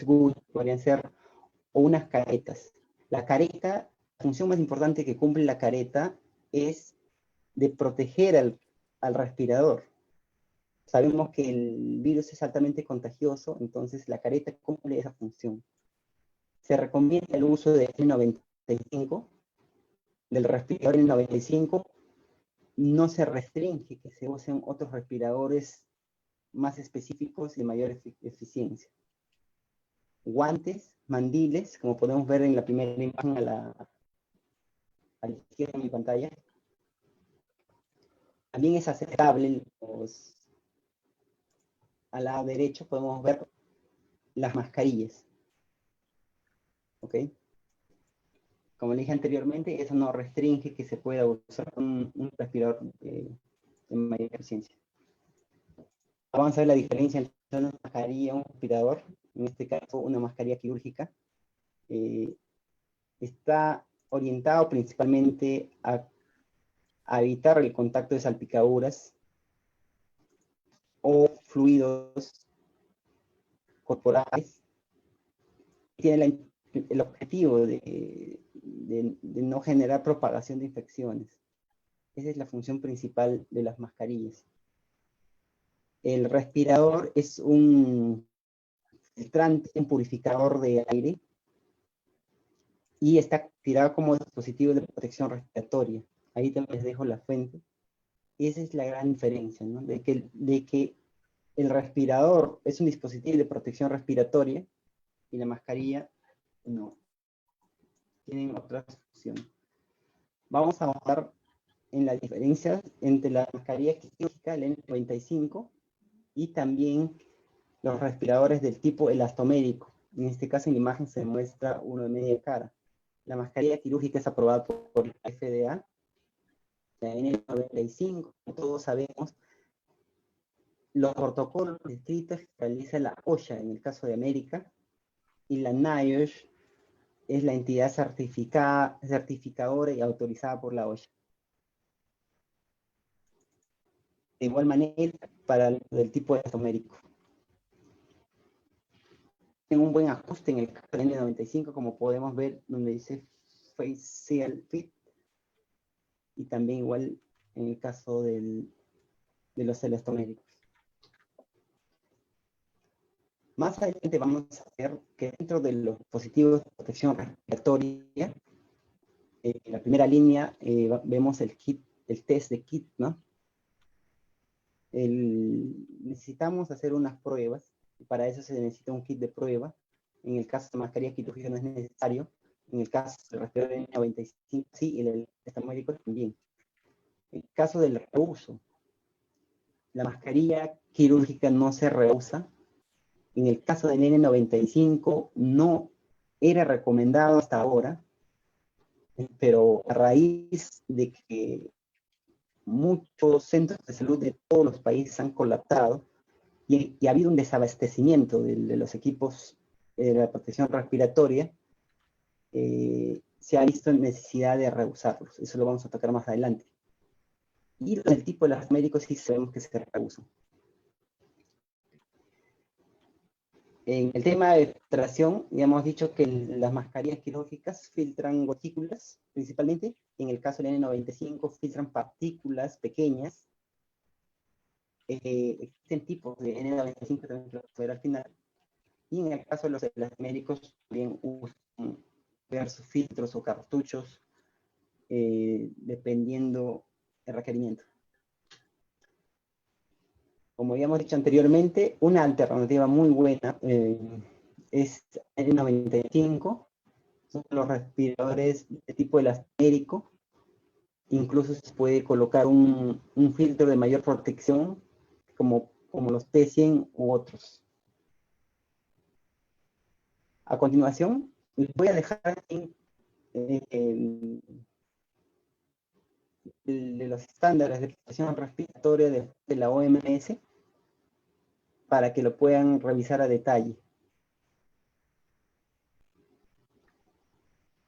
Google podrían ser, o unas caretas. La careta, la función más importante que cumple la careta es de proteger al respirador. Sabemos que el virus es altamente contagioso, entonces la careta cumple esa función. Se recomienda el uso de N95, del respirador N95. No se restringe que se usen otros respiradores más específicos y de mayor eficiencia. Guantes, mandiles, como podemos ver en la primera imagen a la izquierda de mi pantalla. También es aceptable, al lado derecho podemos ver las mascarillas. ¿Ok? Como le dije anteriormente, eso no restringe que se pueda usar un respirador de mayor eficiencia. Vamos a ver la diferencia entre una mascarilla y un respirador. En este caso, una mascarilla quirúrgica. Está orientado principalmente a evitar el contacto de salpicaduras o fluidos corporales. Tiene el objetivo de no generar propagación de infecciones. Esa es la función principal de las mascarillas. El respirador es un filtrante, un purificador de aire, y está tirado como dispositivo de protección respiratoria. Ahí también les dejo la fuente. Esa es la gran diferencia, ¿no? De que el respirador es un dispositivo de protección respiratoria y la mascarilla no. Tienen otras funciones. Vamos a avanzar en las diferencias entre la mascarilla quirúrgica, el N95, y también los respiradores del tipo elastomérico. En este caso, en la imagen se muestra uno de media cara. La mascarilla quirúrgica es aprobada por la FDA. La N95, como todos sabemos, los protocolos descritos realiza la OSHA en el caso de América, y la NIOSH es la entidad certificadora y autorizada por la OSHA. De igual manera, para el tipo de elastomérico. Tiene un buen ajuste en el caso del N95, como podemos ver, donde dice Face Seal Fit, y también igual en el caso de los elastoméricos. Más adelante vamos a ver que dentro de los dispositivos de protección respiratoria, en la primera línea vemos el test de kit, ¿no? Necesitamos hacer unas pruebas, y para eso se necesita un kit de prueba. En el caso de mascarilla quirúrgica no es necesario. En el caso del respirador N95 sí, y el elastomérico también. En el caso del reuso, la mascarilla quirúrgica no se reusa. En el caso del N95 no era recomendado hasta ahora, pero a raíz de que muchos centros de salud de todos los países han colapsado y ha habido un desabastecimiento de los equipos de la protección respiratoria, se ha visto necesidad de reusarlos. Eso lo vamos a tocar más adelante. Y el tipo de los médicos sí sabemos que se reusan. En el tema de filtración, ya hemos dicho que las mascarillas quirúrgicas filtran gotículas, principalmente. En el caso del N95 filtran partículas pequeñas. Existen tipos de N95, también lo verá al final. Y en el caso de los elastoméricos, también usan diversos filtros o cartuchos, dependiendo del requerimiento. Como habíamos dicho anteriormente, una alternativa muy buena es el N95. Son los respiradores de tipo elastomérico. Incluso se puede colocar un filtro de mayor protección, como los T100 u otros. A continuación, les voy a dejar de los estándares de protección respiratoria de la OMS. para que lo puedan revisar a detalle.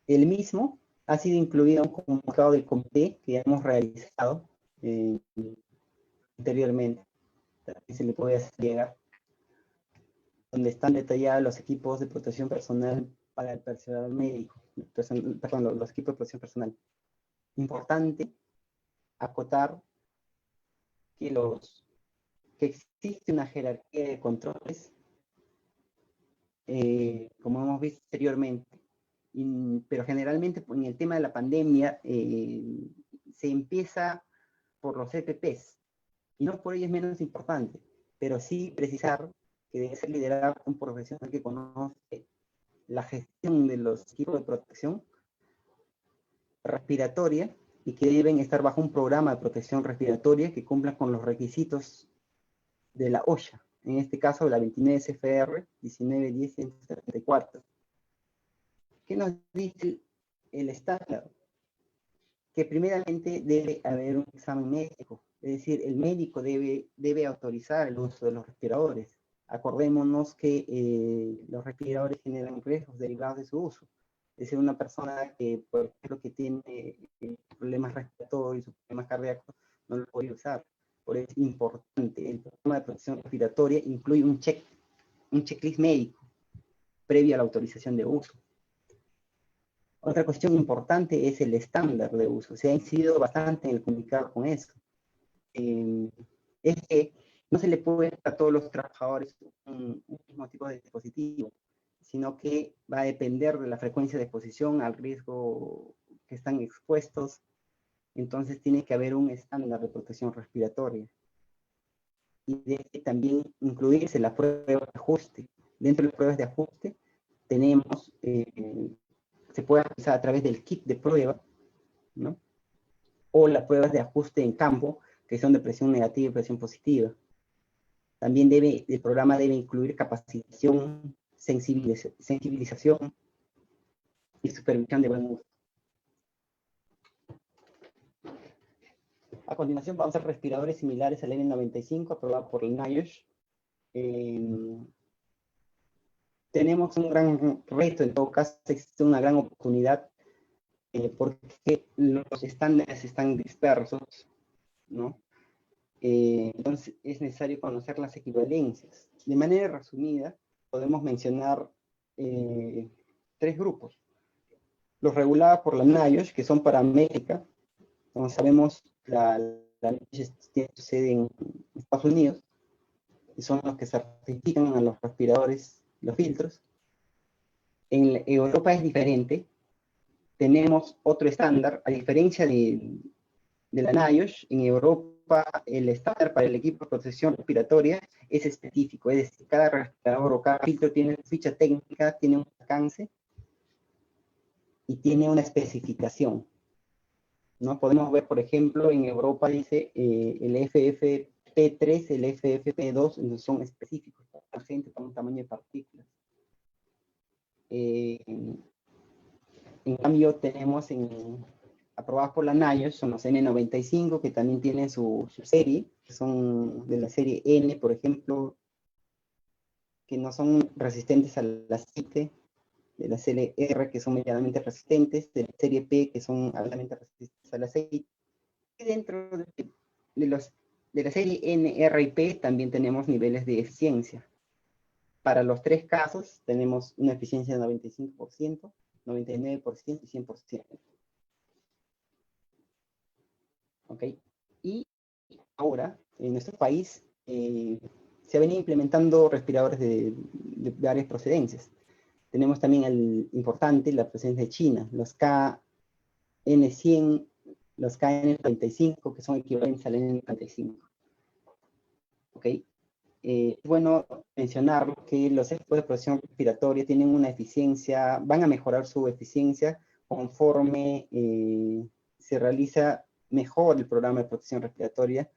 El mismo ha sido incluido en un comunicado del comité que ya hemos realizado anteriormente, que se le puede hacer llegar, donde están detallados los equipos de protección personal para el personal médico, perdón, los equipos de protección personal. Importante acotar que existe una jerarquía de controles, como hemos visto anteriormente, pero generalmente en el tema de la pandemia se empieza por los EPPs, y no por ello es menos importante, pero sí precisar que debe ser liderado por un profesional que conoce la gestión de los equipos de protección respiratoria y que deben estar bajo un programa de protección respiratoria que cumpla con los requisitos de la OSHA, en este caso la 29 CFR 1910-174. ¿Qué nos dice el estándar? Que primeramente debe haber un examen médico, es decir, el médico debe autorizar el uso de los respiradores. Acordémonos que los respiradores generan riesgos derivados de su uso. Es decir, una persona que, por ejemplo, que tiene problemas respiratorios o problemas cardíacos, no lo puede usar. Por eso es importante, el programa de protección respiratoria incluye un checklist médico previo a la autorización de uso. Otra cuestión importante es el estándar de uso. Se ha incidido bastante en el comunicado con eso. Es que no se le puede dar a todos los trabajadores un mismo tipo de dispositivo, sino que va a depender de la frecuencia de exposición al riesgo que están expuestos. Entonces tiene que haber un estándar de protección respiratoria. Y debe también incluirse la prueba de ajuste. Dentro de las pruebas de ajuste tenemos, se puede realizar a través del kit de prueba, ¿no? O las pruebas de ajuste en campo, que son de presión negativa y presión positiva. También el programa debe incluir capacitación, sensibilización y supervisión de buen uso. A continuación vamos a ver respiradores similares al N95 aprobado por el NIOSH. Tenemos un gran reto, en todo caso existe una gran oportunidad porque los estándares están dispersos, ¿no? Entonces es necesario conocer las equivalencias. De manera resumida, podemos mencionar 3 grupos. Los regulados por la NIOSH, que son para América. Como sabemos, la NIOSH tiene su sede en Estados Unidos, y son los que certifican a los respiradores, los filtros. En Europa es diferente. Tenemos otro estándar, a diferencia de la NIOSH. En Europa el estándar para el equipo de protección respiratoria es específico, es decir, cada respirador o cada filtro tiene su ficha técnica, tiene un alcance y tiene una especificación, ¿no? Podemos ver, por ejemplo, en Europa dice el FFP3, el FFP2 son específicos para la gente, para un tamaño de partículas. En cambio, tenemos aprobados por la NIOSH, son los N95, que también tienen su serie, que son de la serie N, por ejemplo, que no son resistentes a la aceite, de la serie R, que son medianamente resistentes, de la serie P, que son altamente resistentes al aceite. Y dentro de la serie N, R y P también tenemos niveles de eficiencia. Para los 3 casos tenemos una eficiencia de 95%, 99% y 100%. ¿Ok? Y ahora, en nuestro país, se ha venido implementando respiradores de varias procedencias. Tenemos también el importante, la presencia de China, los KN100, los KN95, que son equivalentes al N95. ¿Ok? Es bueno mencionar que los equipos de protección respiratoria tienen una eficiencia, van a mejorar su eficiencia conforme se realiza mejor el programa de protección respiratoria